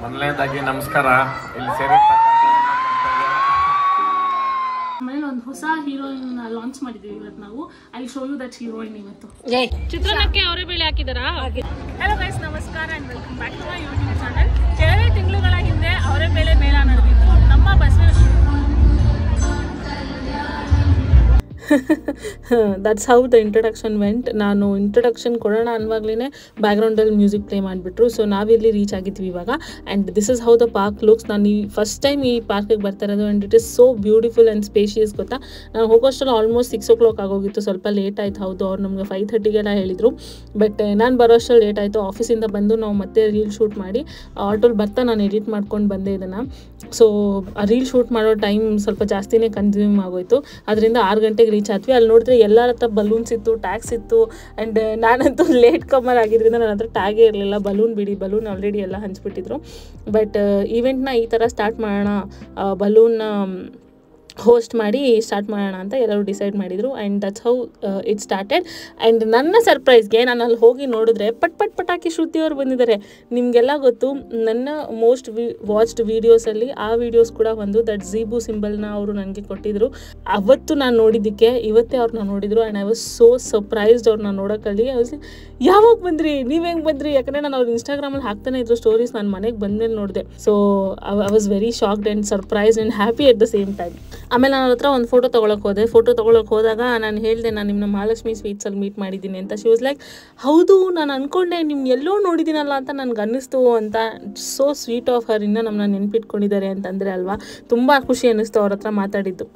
ಮೊದಲನೇದಾಗಿ ನಮಸ್ಕಾರ. ಇಲ್ಲಿ ಆಮೇಲೆ ಒಂದು ಹೊಸ ಹೀರೋಯಿನ್ ಲಾಂಚ್ ಮಾಡಿದೀವಿ ಇವತ್ತು ನಾವು. I show you that heroine ಇವತ್ತು. ಚಿತ್ರಾನ್ನಕ್ಕೆ ಅವರೇ ಬೇಳೆ ಹಾಕಿದಾರಾ? ಹಲೋ ಗೈಸ್, ನಮಸ್ಕಾರ and welcome back to my YouTube channel. ಕೆಲವೇ ತಿಂಗಳುಗಳ ಹಿಂದೆ ಅವರೇ ಬೇಳೆ ಮೇಳ ನಡೆದಿತ್ತು ನಮ್ಮ Basaveshwara. That's how the introduction went. ನಾನು ಇಂಟ್ರೊಡಕ್ಷನ್ ಕೊಡೋಣ ಅನ್ನುವಾಗಲೇ ಬ್ಯಾಕ್ಗ್ರೌಂಡಲ್ಲಿ ಮ್ಯೂಸಿಕ್ ಪ್ಲೇ ಮಾಡಿಬಿಟ್ರು. ಸೊ ನಾವಿಲ್ಲಿ ರೀಚ್ ಆಗಿದ್ವಿ ಇವಾಗ. And this is how the park looks. ನಾನು ಈ ಫಸ್ಟ್ ಟೈಮ್ ಈ ಪಾರ್ಕಿಗೆ ಬರ್ತಾ ಇರೋದು. And it is so beautiful and spacious. ಗೊತ್ತಾ, ನಾನು ಹೋಗೋಷ್ಟರಲ್ಲಿ ಆಲ್ಮೋಸ್ಟ್ 6 o'clock ಆಗೋಗಿತ್ತು. ಸ್ವಲ್ಪ ಲೇಟ್ ಆಯ್ತು. ಹೌದು, ಅವ್ರು ನಮಗೆ 5:30ಗೆಲ್ಲ ಹೇಳಿದರು. ಬಟ್ ನಾನು ಬರೋಷ್ಟರಲ್ಲಿ ಲೇಟ್ ಆಯಿತು. ಆಫೀಸಿಂದ ಬಂದು ನಾವು ಮತ್ತೆ ರೀಲ್ ಶೂಟ್ ಮಾಡಿ ಆಟೋಲ್ಲಿ ಬರ್ತಾ ನಾನು ಎಡಿಟ್ ಮಾಡ್ಕೊಂಡು ಬಂದೆ ಇದನ್ನು. ಸೊ ಆ ರೀಲ್ ಶೂಟ್ ಮಾಡೋ ಟೈಮ್ ಸ್ವಲ್ಪ ಜಾಸ್ತಿನೇ ಕನ್ಸ್ಯೂಮ್ ಆಗೋಯ್ತು. ಅದರಿಂದ 6 ಗಂಟೆಗೆ ರೀಚ್ ಆದ್ವಿ. ಅಲ್ಲಿ ನೋಡಿದ್ರೆ ಎಲ್ಲರ ಹತ್ರ ಬಲೂನ್ಸ್ ಇತ್ತು, ಟ್ಯಾಗ್ಸ್ ಇತ್ತು. ಆ್ಯಂಡ್ ನಾನಂತೂ ಲೇಟ್ ಕಮ್ಮರ್ ಆಗಿದ್ದರಿಂದ ನನ್ನ ಹತ್ರ ಟ್ಯಾಗೇ ಇರಲಿಲ್ಲ. ಬಲೂನ್ ಆಲ್ರೆಡಿ ಎಲ್ಲ ಹಂಚ್ಬಿಟ್ಟಿದ್ರು. ಬಟ್ ಈವೆಂಟ್ನ ಈ ಥರ ಸ್ಟಾರ್ಟ್ ಮಾಡೋಣ, ಬಲೂನ್ ಹೋಸ್ಟ್ ಮಾಡಿ ಸ್ಟಾರ್ಟ್ ಮಾಡೋಣ ಅಂತ ಎಲ್ಲರೂ ಡಿಸೈಡ್ ಮಾಡಿದರು. And that's how it started. And ನನ್ನ ಸರ್ಪ್ರೈಸ್ಗೆ ನಾನು ಅಲ್ಲಿ ಹೋಗಿ ನೋಡಿದ್ರೆ ಪಟಾಕಿ ಶ್ರುತಿಯವರು ಬಂದಿದ್ದಾರೆ. ನಿಮಗೆಲ್ಲ ಗೊತ್ತು, ನನ್ನ ಮೋಸ್ಟ್ ವಾಚ್ಡ್ ವೀಡಿಯೋಸಲ್ಲಿ ಆ ವೀಡಿಯೋಸ್ ಕೂಡ ಒಂದು ದಟ್ ಝೀಬು ಸಿಂಬಲ್ನ ಅವರು ನನಗೆ ಕೊಟ್ಟಿದ್ರು. ಅವತ್ತು ನಾನು ನೋಡಿದ್ದಕ್ಕೆ ಇವತ್ತೇ ಅವ್ರನ್ನ ನೋಡಿದ್ರು. And I was so surprised ಅವ್ರನ್ನ ನೋಡೋಕ್ಕಲ್ಲಿ. ಐ ವಾಸ್ ಯಾವಾಗ ಬಂದ್ರಿ, ನೀವು ಹೆಂಗೆ ಬಂದ್ರಿ? ಯಾಕಂದರೆ ನಾನು ಅವ್ರು ಇನ್ಸ್ಟಾಗ್ರಾಮಲ್ಲಿ ಹಾಕ್ತಾನೆ ಇದ್ರು ಸ್ಟೋರೀಸ್. ನಾನು ಮನೆಗೆ ಬಂದ್ಮೇಲೆ ನೋಡಿದೆ. So I was very shocked and surprised and happy at the same time. ಆಮೇಲೆ ನಾನು ಹತ್ರ ಒಂದು ಫೋಟೋ ತೊಗೊಳಕ್ಕೆ ಹೋದಾಗ ನಾನು ಹೇಳಿದೆ, ನಾನು ನಿಮ್ಮನ್ನ ಮಹಾಲಕ್ಷ್ಮಿ ಸ್ವೀಟ್ಸಲ್ಲಿ ಮೀಟ್ ಮಾಡಿದ್ದೀನಿ ಅಂತ. ಶಿ ವಾಸ್ ಲೈಕ್, ಹೌದು ನಾನು ಅಂದ್ಕೊಂಡೆ ನಿಮ್ಮ ಎಲ್ಲೋ ನೋಡಿದ್ದೀನಲ್ಲ ಅಂತ ನನಗೆ ಅನ್ನಿಸ್ತು ಅಂತ. So sweet of her. ಇನ್ನೂ ನಮ್ಮನ್ನ ನೆನ್ಪಿಟ್ಕೊಂಡಿದ್ದಾರೆ ಅಂತಂದರೆ ಅಲ್ವಾ, ತುಂಬ ಖುಷಿ ಅನ್ನಿಸ್ತು ಅವ್ರ ಹತ್ರ ಮಾತಾಡಿದ್ದು.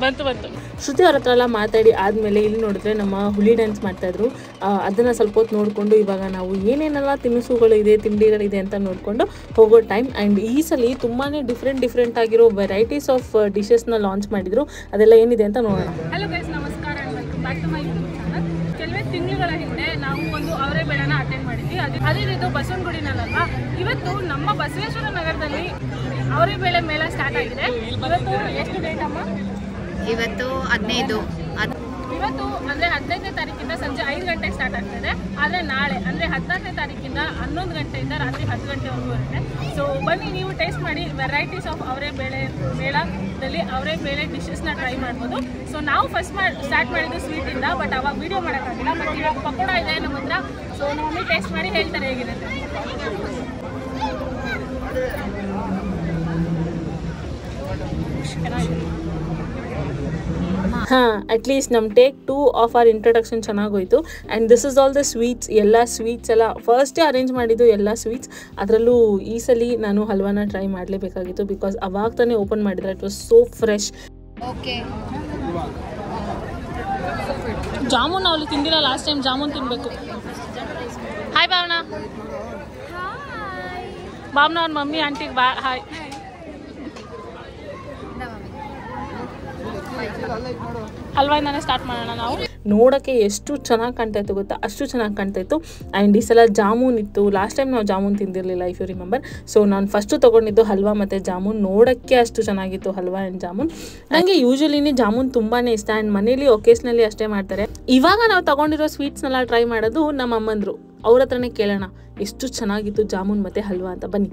ಬಂತು ಶ್ರುತಿ ಅವ್ರ ಹತ್ರ ಎಲ್ಲ ಮಾತಾಡಿ ಆದಮೇಲೆ ಇಲ್ಲಿ ನೋಡಿದ್ರೆ ನಮ್ಮ ಹುಲಿ ಡ್ಯಾನ್ಸ್ ಮಾಡ್ತಾಯಿದ್ರು. ಅದನ್ನು ಸ್ವಲ್ಪ ಹೊತ್ತು ನೋಡಿಕೊಂಡು ಇವಾಗ ನಾವು ಏನೇನೆಲ್ಲ ತಿನಿಸುಗಳಿದೆ, ತಿಂಡಿಗಳಿದೆ ಅಂತ ನೋಡಿಕೊಂಡು ಹೋಗೋ ಟೈಮ್. ಆ್ಯಂಡ್ ಈ ಸಲ ತುಂಬಾ ಡಿಫ್ರೆಂಟ್ ಆಗಿರೋ ವೆರೈಟೀಸ್ ಆಫ್ ಡಿಶಸ್ನ ಲಾಂಚ್ ಮಾಡಿದರು. ಅದೆಲ್ಲ ಏನಿದೆ ಅಂತ ನೋಡೋಣ. ಹಲೋ ಗೈಸ್, ನಮಸ್ಕಾರ and welcome back to my YouTube channel. ಕೆಲವೇ ತಿಂಗಳುಗಳ ಹಿಂದೆ ನಾವು ಒಂದು ಅವರೇ ಬೇಳೆನ ಅಟೆಂಡ್ ಮಾಡಿದ್ವಿ. ಅದೇ ರೀತಿ ಬಸವನಗುಡಿನಲ್ಲ, ಇವತ್ತು ನಮ್ಮ ಬಸವೇಶ್ವರ ನಗರದಲ್ಲಿ ಅವರೇ ಬೇಳೆ ಮೇಳ ಸ್ಟಾರ್ಟ್ ಆಗಿದೆ. ಇವತ್ತು ಎಷ್ಟು ಡೇಟ್ ಅಮ್ಮ? ಇವತ್ತು 15. ಇವತ್ತು ಅಂದರೆ 15ನೇ ತಾರೀಕಿಂದ ಸಂಜೆ 5 ಗಂಟೆಗೆ ಸ್ಟಾರ್ಟ್ ಆಗ್ತದೆ. ಆದರೆ ನಾಳೆ ಅಂದರೆ 14ನೇ ತಾರೀಕಿಂದ 11 ಗಂಟೆಯಿಂದ ರಾತ್ರಿ 10 ಗಂಟೆವರೆಗೂ ಇರುತ್ತೆ. ಸೊ ಬನ್ನಿ, ನೀವು ಟೇಸ್ಟ್ ಮಾಡಿ. ವೆರೈಟೀಸ್ ಆಫ್ ಅವರೇ ಬೇಳೆ ಮೇಳದಲ್ಲಿ ಅವರೇ ಬೇಳೆ ಡಿಶಸ್ನ ಟ್ರೈ ಮಾಡ್ಬೋದು. ಸೊ ನಾವು ಫಸ್ಟ್ ಸ್ಟಾರ್ಟ್ ಮಾಡಿದ್ದು ಸ್ವೀಟಿಂದ, ಬಟ್ ಅವಾಗ ವೀಡಿಯೋ ಮಾಡೋಕ್ಕಾಗಿಲ್ಲ. ಮತ್ತು ಇವಾಗ ಪಕೋಡ ಇದೆ ನಮ್ಮ ಹತ್ರ. ಸೊ ನಮ್ಮಲ್ಲಿ ಟೇಸ್ಟ್ ಮಾಡಿ ಹೇಳ್ತಾರೆ ಹೇಗಿರುತ್ತೆ. ಹಾಂ, ಅಟ್ಲೀಸ್ಟ್ ನಮ್ಮ ಟೇಕ್ 2 ಆಫ್ ಆರ್ ಇಂಟ್ರಡಕ್ಷನ್ ಚೆನ್ನಾಗೋಯ್ತು. And this is all the sweets. ಎಲ್ಲ ಸ್ವೀಟ್ಸ್ ಎಲ್ಲ ಫಸ್ಟೇ ಅರೇಂಜ್ ಮಾಡಿದ್ದು ಎಲ್ಲ ಸ್ವೀಟ್ಸ್. ಅದರಲ್ಲೂ ಈ ಸಲ ನಾನು ಹಲ್ವಾನ ಟ್ರೈ ಮಾಡಲೇಬೇಕಾಗಿತ್ತು. ಬಿಕಾಸ್ ಅವಾಗ ತಾನೇ ಓಪನ್ ಮಾಡಿದ್ರೆ it was so fresh. Okay, jamun ಅವಳು ತಿಂದಿಲ್ಲ. ಲಾಸ್ಟ್ ಟೈಮ್ ಜಾಮೂನ್ ತಿನ್ನಬೇಕು. ಹಾಯ್ ಭಾವನಾ. ಭಾವನಾ ಅವ್ರ ಮಮ್ಮಿ ಆಂಟಿಗೆ ಹಾಯ್. ಹಲ್ವಾಯಿಂದಾನೆ ಸ್ಟಾರ್ಟ್ ಮಾಡೋಣ ನಾವು. ನೋಡೋಕ್ಕೆ ಎಷ್ಟು ಚೆನ್ನಾಗಿ ಕಾಣ್ತಾ ಇತ್ತು ಗೊತ್ತಾ, ಅಷ್ಟು ಚೆನ್ನಾಗಿ ಕಾಣ್ತಾ ಇತ್ತು. ಆ್ಯಂಡ್ ಈ ಸಲ ಜಾಮೂನ್ ಇತ್ತು. ಲಾಸ್ಟ್ ಟೈಮ್ ನಾವು ಜಾಮೂನ್ ತಿಂದಿರಲಿಲ್ಲ, ಇಫ್ ಯು ರಿಮೆಂಬರ್. ಸೊ ನಾನು ಫಸ್ಟು ತೊಗೊಂಡಿದ್ದು ಹಲ್ವಾ ಮತ್ತು ಜಾಮೂನ್. ನೋಡೋಕ್ಕೆ ಅಷ್ಟು ಚೆನ್ನಾಗಿತ್ತು ಹಲ್ವಾ ಆ್ಯಂಡ್ ಜಾಮೂನ್. ನನಗೆ ಯೂಶ್ವಲಿನೇ ಜಾಮೂನ್ ತುಂಬಾ ಇಷ್ಟ. ಆ್ಯಂಡ್ ಮನೇಲಿ ಒಕೇಶ್ನಲ್ಲಿ ಅಷ್ಟೇ ಮಾಡ್ತಾರೆ. ಇವಾಗ ನಾವು ತೊಗೊಂಡಿರೋ ಸ್ವೀಟ್ಸ್ನೆಲ್ಲ ಟ್ರೈ ಮಾಡೋದು ನಮ್ಮ ಅಮ್ಮಂದರು. ಅವ್ರ ಹತ್ರನೇ ಕೇಳೋಣ ಎಷ್ಟು ಚೆನ್ನಾಗಿತ್ತು ಜಾಮೂನ್ ಮತ್ತು ಹಲ್ವಾ ಅಂತ. ಬನ್ನಿ.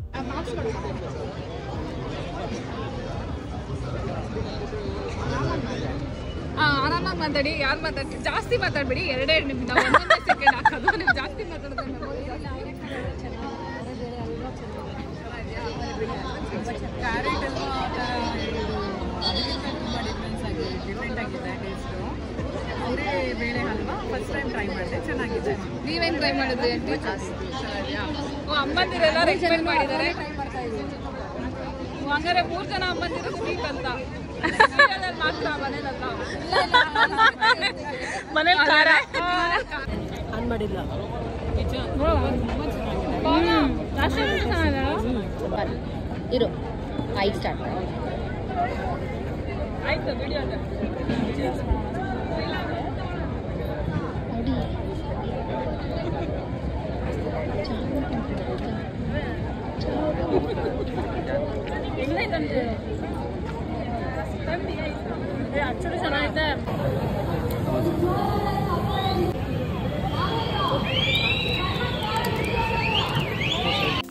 ಆರಾಮಾಗಿ ಮಾತಾಡಿ. ಯಾರು ಮಾತಾಡ್ತೀವಿ, ಜಾಸ್ತಿ ಮಾತಾಡ್ಬೇಡಿ. 2 ನಿಮಿಷ ಒಂದೊಂದೇ ಸೆಕೆಂಡ್ ಹಾಕೋದು. ನೀವು ಜಾಸ್ತಿ ಮಾತಾಡೋದು ಕ್ಯಾರೆಟ್ ಎಲ್ಲ ಡಿಫ್ರೆಂಟ್ ಆಗಿದೆ ಟೇಸ್ಟು. ಅವರೇ ಬೇಳೆ ಹಲ್ವಾ ಫಸ್ಟ್ ಟೈಮ್ ಟ್ರೈ ಮಾಡಿದೆ, ಚೆನ್ನಾಗಿದೆ. ನೀವೇನು ಟ್ರೈ ಮಾಡಿದ್ರಿ ಅಂತ? ಅಮ್ಮಂದಿರೆಲ್ಲ ರೆಕಮೆಂಡ್ ಮಾಡಿದ್ದಾರೆ. ಹಂಗಾರೆ 3 ಜನ ಅಮ್ಮಂದಿರು ಸ್ವೀಟ್ ಅಂತ ಮಾತ್ರ, ಮನೇಲಿ ಖಾರ ಆನ್ ಮಾಡಿಲ್ಲ. ಇರು, ಆಯ್ತು ಸ್ಟಾರ್ಟ್ ಆಯ್ತು ವಿಡಿಯೋ. ಹೆಂಗೈತಂತೆ ತಂದಿ ಆಯ್ತು. ಆಕ್ಚುಲಿ ಚೆನ್ನಾಗಿದೆ.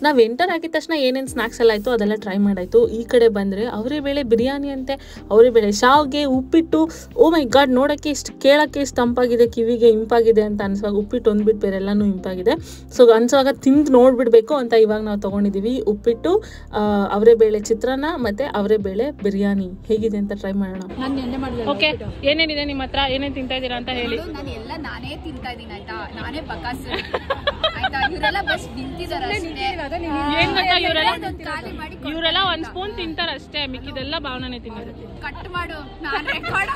ನಾವು ಎಂಟರ್ ಆಗಿದ ತಕ್ಷಣ ಏನೇನು ಸ್ನ್ಯಾಕ್ಸ್ ಎಲ್ಲ ಆಯಿತು ಅದೆಲ್ಲ ಟ್ರೈ ಮಾಡಾಯಿತು. ಈ ಕಡೆ ಬಂದರೆ ಅವರೇ ಬೇಳೆ ಬಿರಿಯಾನಿ ಅಂತೆ, ಅವರೇ ಬೇಳೆ ಶಾವ್ಗೆ, ಉಪ್ಪಿಟ್ಟು. ಓ ಮೈ ಗಾಡ್, ನೋಡೋಕ್ಕೆ ಇಷ್ಟು ಕೇಳೋಕ್ಕೆ ಇಷ್ಟು ತಂಪಾಗಿದೆ, ಕಿವಿಗೆ ಇಂಪಾಗಿದೆ ಅಂತ ಅನ್ಸುವಾಗ ಉಪ್ಪಿಟ್ಟು ಒಂದ್ಬಿಟ್ಟು ಬೇರೆ ಎಲ್ಲನೂ ಇಂಪಾಗಿದೆ. ಸೊ ಅನ್ಸುವಾಗ ತಿಂದು ನೋಡಿಬಿಡ್ಬೇಕು ಅಂತ ಇವಾಗ ನಾವು ತೊಗೊಂಡಿದ್ದೀವಿ. ಉಪ್ಪಿಟ್ಟು, ಅವರೇ ಬೇಳೆ ಚಿತ್ರಾನ್ನ ಮತ್ತು ಅವರೇ ಬೇಳೆ ಬಿರಿಯಾನಿ ಹೇಗಿದೆ ಅಂತ ಟ್ರೈ ಮಾಡೋಣ. ಓಕೆ, ಏನೇನಿದೆ ನಿಮ್ಮ ಹತ್ರ, ಏನೇನು ತಿಂತಾ ಇದ್ದೀರಾ ಅಂತ ಹೇಳಿ. ನಾನು ಎಲ್ಲ ನಾನೇ ತಿಂತಾ ಇದ್ದೀನಿ ಆಯ್ತಾ, ನಾನೇ ಬಕಾಸ್ ಆಯ್ತಾ. ಇವರೆಲ್ಲ ಬಸ್ ನಿಂತಿದ್ದಾರೆ ಅಷ್ಟೇ. ಇವರೆಲ್ಲ ಒಂದ್ ಸ್ಪೂನ್ ತಿಂತಾರ ಅಷ್ಟೇ, ಮಿಕ್ಕಿದೆಲ್ಲ ಭಾವನೆ ತಿನ್ನೋದು. ಕಟ್ ಮಾಡು, ನಾನು ರೆಕಾರ್ಡ್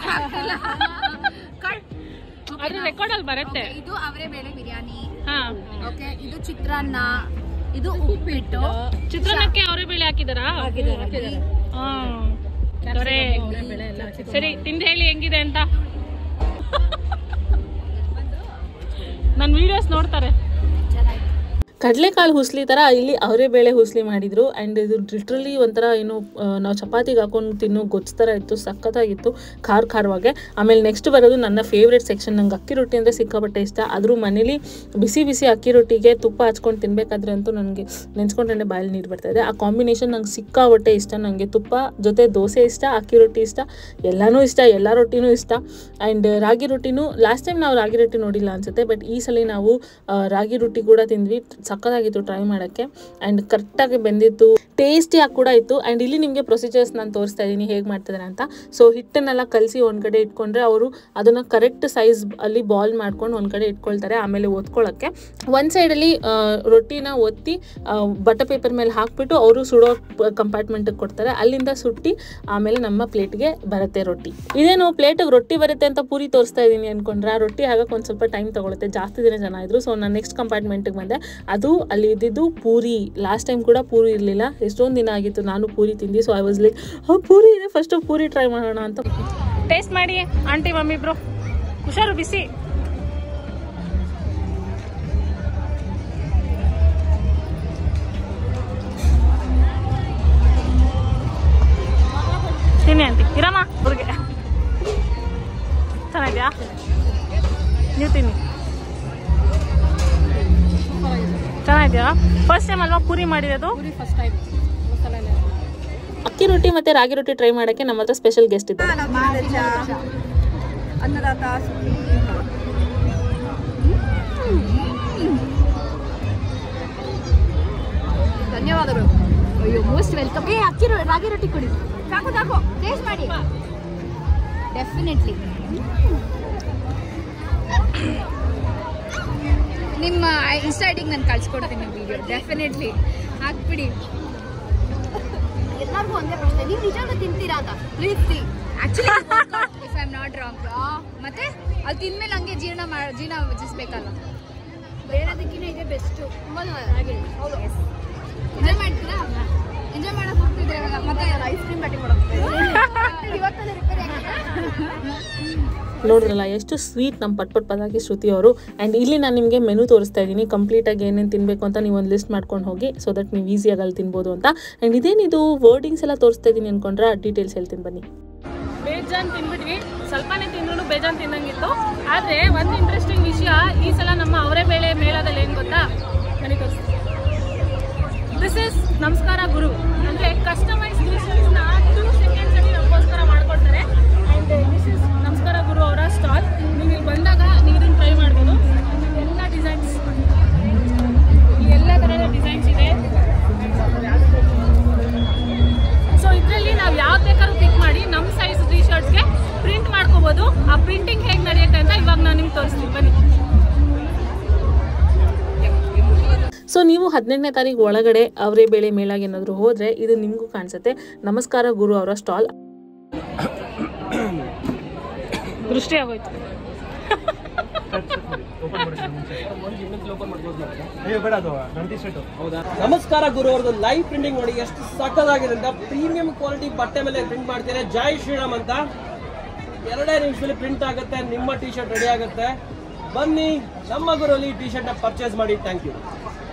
ಅದ್ರ ರೆಕಾರ್ಡ್ ಅಲ್ಲಿ ಬರುತ್ತೆ. ಇದು ಅವರೇ ಬೇಳೆ ಬಿರಿಯಾನಿ. ಹಾ, ಓಕೆ. ಇದು ಚಿತ್ರಾನ್ನ, ಇದು ಉಪ್ಪಿಟ್ಟು. ಚಿತ್ರಾನ್ನಕ್ಕೆ ಅವರೇ ಬೇಳೆ ಹಾಕಿದಾರಾ? ಸರಿ, ತಿಂದು ಹೇಳಿ ಹೆಂಗಿದೆ ಅಂತ. ನನ್ನ ವಿಡಿಯೋಸ್ ನೋಡ್ತಾರೆ. ಕಡಲೆಕಾಳು ಹುಸ್ಲಿ ಥರ ಇಲ್ಲಿ ಅವರೇ ಬೇಳೆ ಹುಸ್ಲಿ ಮಾಡಿದರು. ಆ್ಯಂಡ್ ಇದು ಲಿಟ್ರಲಿ ಒಂಥರ ಏನು ನಾವು ಚಪಾತಿಗೆ ಹಾಕೊಂಡು ತಿನ್ನೋ ಗೊಜ್ಜು ಥರ ಇತ್ತು, ಸಖತ್ತಾಗಿತ್ತು, ಖಾರವಾಗೆ. ಆಮೇಲೆ ನೆಕ್ಸ್ಟ್ ಬರೋದು ನನ್ನ ಫೇವ್ರೇಟ್ ಸೆಕ್ಷನ್. ನಂಗೆ ಅಕ್ಕಿ ರೊಟ್ಟಿ ಅಂದರೆ ಸಿಕ್ಕಾಪಟ್ಟೆ ಇಷ್ಟ. ಆದರೂ ಮನೇಲಿ ಬಿಸಿ ಬಿಸಿ ಅಕ್ಕಿ ರೊಟ್ಟಿಗೆ ತುಪ್ಪ ಹಚ್ಕೊಂಡು ತಿನ್ನಬೇಕಾದ್ರೆ ಅಂತೂ ನನಗೆ ನೆನೆಸ್ಕೊಂಡ್ರೆ ಬಾಯಲ್ಲಿ ನೀರು ಬರ್ತಾಯಿದೆ. ಆ ಕಾಂಬಿನೇಷನ್ ನಂಗೆ ಸಿಕ್ಕಾಪಟ್ಟೆ ಇಷ್ಟ. ನನಗೆ ತುಪ್ಪ ಜೊತೆ ದೋಸೆ ಇಷ್ಟ, ಅಕ್ಕಿ ರೊಟ್ಟಿ ಇಷ್ಟ, ಎಲ್ಲನೂ ಇಷ್ಟ, ಎಲ್ಲ ರೊಟ್ಟಿನೂ ಇಷ್ಟ. ಆ್ಯಂಡ್ ರಾಗಿ ರೊಟ್ಟಿನೂ ಲಾಸ್ಟ್ ಟೈಮ್ ನಾವು ರಾಗಿ ರೊಟ್ಟಿ ನೋಡಿಲ್ಲ ಅನಿಸುತ್ತೆ, ಬಟ್ ಈ ಸಲ ನಾವು ರಾಗಿ ರೊಟ್ಟಿ ಕೂಡ ತಿಂದ್ವಿ. ಸಕ್ಕತ್ತಾಗಿತ್ತು ಟ್ರೈ ಮಾಡೋಕ್ಕೆ. ಆ್ಯಂಡ್ ಕರೆಕ್ಟಾಗಿ ಬೆಂದಿತ್ತು, ಟೇಸ್ಟಿಯಾಗಿ ಕೂಡ ಇತ್ತು. ಆ್ಯಂಡ್ ಇಲ್ಲಿ ನಿಮಗೆ ಪ್ರೊಸೀಜರ್ಸ್ ನಾನು ತೋರಿಸ್ತಾ ಇದ್ದೀನಿ ಹೇಗೆ ಮಾಡ್ತಿದ್ದಾರೆ ಅಂತ. ಸೊ ಹಿಟ್ಟನ್ನೆಲ್ಲ ಕಲಸಿ ಒಂದು ಕಡೆ ಇಟ್ಕೊಂಡ್ರೆ ಅವರು ಅದನ್ನು ಕರೆಕ್ಟ್ ಸೈಜ್ ಅಲ್ಲಿ ಬಾಲ್ ಮಾಡ್ಕೊಂಡು ಒಂದು ಕಡೆ ಇಟ್ಕೊಳ್ತಾರೆ. ಆಮೇಲೆ ಒತ್ಕೊಳ್ಳೋಕ್ಕೆ ಒಂದು ಸೈಡಲ್ಲಿ ರೊಟ್ಟಿನ ಒತ್ತಿ ಬಟರ್ ಪೇಪರ್ ಮೇಲೆ ಹಾಕ್ಬಿಟ್ಟು ಅವರು ಸುಡೋ ಕಂಪಾರ್ಟ್ಮೆಂಟಿಗೆ ಕೊಡ್ತಾರೆ. ಅಲ್ಲಿಂದ ಸುಟ್ಟಿ ಆಮೇಲೆ ನಮ್ಮ ಪ್ಲೇಟ್ಗೆ ಬರುತ್ತೆ ರೊಟ್ಟಿ. ಇದೇನು ಪ್ಲೇಟಿಗೆ ರೊಟ್ಟಿ ಬರುತ್ತೆ ಅಂತ ಪೂರಿ ತೋರಿಸ್ತಾ ಇದ್ದೀನಿ ಅಂದ್ಕೊಂಡ್ರೆ, ಆ ರೊಟ್ಟಿ ಹಾಕಕ್ಕೆ ಒಂದು ಸ್ವಲ್ಪ ಟೈಮ್ ತೊಗೊಳುತ್ತೆ. ಜಾಸ್ತಿ ದಿನ ಜನ ಇದ್ರು. ಸೊ ನಾನು ನೆಕ್ಸ್ಟ್ ಕಂಪಾರ್ಟ್ಮೆಂಟಿಗೆ ಬಂದೆ. ಅದು ಅಲ್ಲಿ ಇದ್ದಿದ್ದು ಪೂರಿ. ಲಾಸ್ಟ್ ಟೈಮ್ ಕೂಡ ಪೂರಿ ಇರಲಿಲ್ಲ, ಎಷ್ಟೊಂದು ದಿನ ಆಗಿತ್ತು ನಾನು ಪೂರಿ ತಿಂದು. So I was like, puri ಇದೆ, ಫಸ್ಟು ಪೂರಿ ಟ್ರೈ ಮಾಡೋಣ ಅಂತ. ಟೇಸ್ಟ್ ಮಾಡಿ ಆಂಟಿ ಮಮ್ಮಿ ಬ್ರೋ, ಹುಷಾರು, ಬಿಸಿ. ತಿನ್ನಿ ಆಂಟಿ, ಇರಮ್ಮ ಅವ್ರಿಗೆ. ಚೆನ್ನಾಗಿದೆಯಾ? ನೀವು ತಿನ್ನಿ. ಚೆನ್ನಾಗಿದೆಯಾ? ಫಸ್ಟ್ ಟೈಮ್ ಅಲ್ವಾ ಪೂರಿ ಮಾಡಿರೋದು? ಅಕ್ಕಿ ರೊಟ್ಟಿ ಮತ್ತೆ ರಾಗಿ ರೊಟ್ಟಿ ಟ್ರೈ ಮಾಡೋಕ್ಕೆ ನಮ್ಮ ಹತ್ರ ಸ್ಪೆಷಲ್ ಗೆಸ್ಟ್ ಇದ್ದಾರೆ. ಧನ್ಯವಾದಗಳು. ಅಯ್ಯೋ, ಮೋಸ್ಟ್ ವೆಲ್ಕಮ್. ಅಕ್ಕಿ ರಾಗಿ ರೊಟ್ಟಿ ಕೊಡಿ, ಸಾಕು ಟೇಸ್ಟ್ ಮಾಡಿ. ಡೆಫಿನೆಟ್ಲಿ ನಿಮ್ಮ ಇನ್ಸ್ಟಾ ಐಡಿಗೆ ನಾನು ಕಳ್ಸಿಕೊಡ್ತೀನಿ ವಿಡಿಯೋ. ಡೆಫಿನೆಟ್ಲಿ ಹಾಕ್ಬಿಡಿ. ಎಲ್ಲರಿಗೂ ಒಂದೇ ಪ್ರಶ್ನೆ, ನೀವು ನಿಜವಾಗ್ಲೂ ತಿಂತೀರಾ ಅಂತ? Please actually if I am not wrong. ಮತ್ತೆ ಅದು ತಿಂದ್ಮೇಲೆ ಹಂಗೆ ಜೀರ್ಣ ವಜಿಸ್ಬೇಕಲ್ಲ, ಬೇರೆದಕ್ಕಿಂತ ಇದೆ ಬೆಸ್ಟ್. ತುಂಬ ಹೌದು, ಎಂಜಾಯ್ ಮಾಡ್ತೀರಾ? ಎಂಜಾಯ್ ಮಾಡೋಕೆ ಹೋಗ್ತಿದ್ರೆ ಮತ್ತೆ ಐಸ್ ಕ್ರೀಮ್ ಪಾರ್ಟಿ ಕೊಡೋದು ಇವತ್ತೇ ರಿಪೇರಿ ನೋಡಿದ್ರಲ್ಲ ಎಷ್ಟು ಸ್ವೀಟ್ ನಮ್ಮ ಪಟ್ ಪದಾಕಿ ಶ್ರುತಿ ಅವರು. ಆ್ಯಂಡ್ ಇಲ್ಲಿ ನಾನು ನಿಮಗೆ ಮೆನು ತೋರಿಸ್ತಾ ಇದ್ದೀನಿ, ಕಂಪ್ಲೀಟಾಗಿ ಏನೇನು ತಿನ್ನಬೇಕು ಅಂತ ನೀವು ಒಂದು ಲಿಸ್ಟ್ ಮಾಡ್ಕೊಂಡು ಹೋಗಿ, ಸೊ ದಟ್ ನೀವು ಈಸಿಯಾಗಿ ಅಲ್ಲಿ ತಿನ್ಬೋದು ಅಂತ. ಆ್ಯಂಡ್ ಇದೇನಿದು ವರ್ಡಿಂಗ್ಸ್ ಎಲ್ಲ ತೋರಿಸ್ತಾ ಇದ್ದೀನಿ ಅಂದ್ಕೊಂಡ್ರೆ ಡೀಟೇಲ್ಸ್ ಹೇಳ್ತೀನಿ ಬನ್ನಿ. ಬೇಜಾನ್ ತಿನ್ಬಿಟ್ವಿ, ಸ್ವಲ್ಪನೇ ತಿಂದ್ರೂ ಬೇಜಾನ್ ತಿನ್ನಂಗಿತ್ತು. ಆದರೆ ಒಂದು ಇಂಟ್ರೆಸ್ಟಿಂಗ್ ವಿಷಯ ಈ ಸಲ ನಮ್ಮ ಅವರೇ ಬೇಳೆ ಮೇಳದಲ್ಲಿ ಏನು ಗೊತ್ತಾ, ನನಗೆ ತೋರಿಸ್ತೀನಿ. ದಿಸ್ ಇಸ್ ನಮಸ್ಕಾರ ಗುರು, ಅಂದರೆ ಕಸ್ಟಮೈಸ್ ಡಿಶಸ್ನ 2 ಸೆಕೆಂಡ್ಸಲ್ಲಿ ನಮಗೋಸ್ಕರ ಮಾಡಿಕೊಡ್ತಾರೆ. ಆ್ಯಂಡ್ ದಿಸ್ ಇಸ್ ನಮಸ್ಕಾರ ಗುರು ಅವರ ಸ್ಟಾಲ್. ನೀವು ಇಲ್ಲಿ ಬಂದಾಗ ನೀವು ಇದನ್ನು ಟ್ರೈ ಮಾಡ್ಬೋದು. ಎಲ್ಲ ಡಿಸೈನ್ಸ್, ಎಲ್ಲ ಥರದ ಡಿಸೈನ್ಸ್ ಇದೆ. ಸೊ ಇದರಲ್ಲಿ ನಾವು ಯಾವ ಬೇಕಾದ್ರೂ ಪಿಕ್ ಮಾಡಿ ನಮ್ಮ ಸೈಜ್ ಟಿ ಶರ್ಟ್ಸ್ಗೆ ಪ್ರಿಂಟ್ ಮಾಡ್ಕೋಬೋದು. ಆ ಪ್ರಿಂಟಿಂಗ್ ಹೇಗೆ ನಡೆಯುತ್ತೆ ಅಂತ ಇವಾಗ ನಾನು ನಿಮ್ಗೆ ತೋರಿಸ್ತೀನಿ ಬನ್ನಿ. ಸೊ ನೀವು 18ನೇ ತಾರೀಕು ಒಳಗಡೆ ಅವರೇ ಬೇಳೆ ಮೇಳಗೆ ಏನಾದರೂ ಹೋದರೆ ಇದು ನಿಮಗೂ ಕಾಣಿಸುತ್ತೆ. ನಮಸ್ಕಾರ ಗುರು ಅವರ ಸ್ಟಾಲ್. ದೃಷ್ಟಿ ಆಗೋಯ್ತು. ನಮಸ್ಕಾರ ಗುರು ಅವ್ರದ್ದು ಲೈವ್ ಪ್ರಿಂಟಿಂಗ್ ನೋಡಿ ಎಷ್ಟು ಸಕ್ಕತ್ತಾಗಿದೆ ಅಂತ. ಪ್ರೀಮಿಯಂ ಕ್ವಾಲಿಟಿ ಬಟ್ಟೆ ಮೇಲೆ ಪ್ರಿಂಟ್ ಮಾಡ್ತಾರೆ. ಜೈ ಶ್ರೀರಾಮ್ ಅಂತ 2 ನಿಮಿಷದಲ್ಲಿ ಪ್ರಿಂಟ್ ಆಗುತ್ತೆ, ನಿಮ್ಮ ಟಿ ಶರ್ಟ್ ರೆಡಿ ಆಗುತ್ತೆ. ಬನ್ನಿ ನಮ್ಮ ಗುರುವಲ್ಲಿ ಟಿ ಶರ್ಟ್ ನ ಪರ್ಚೇಸ್ ಮಾಡಿ. Thank you.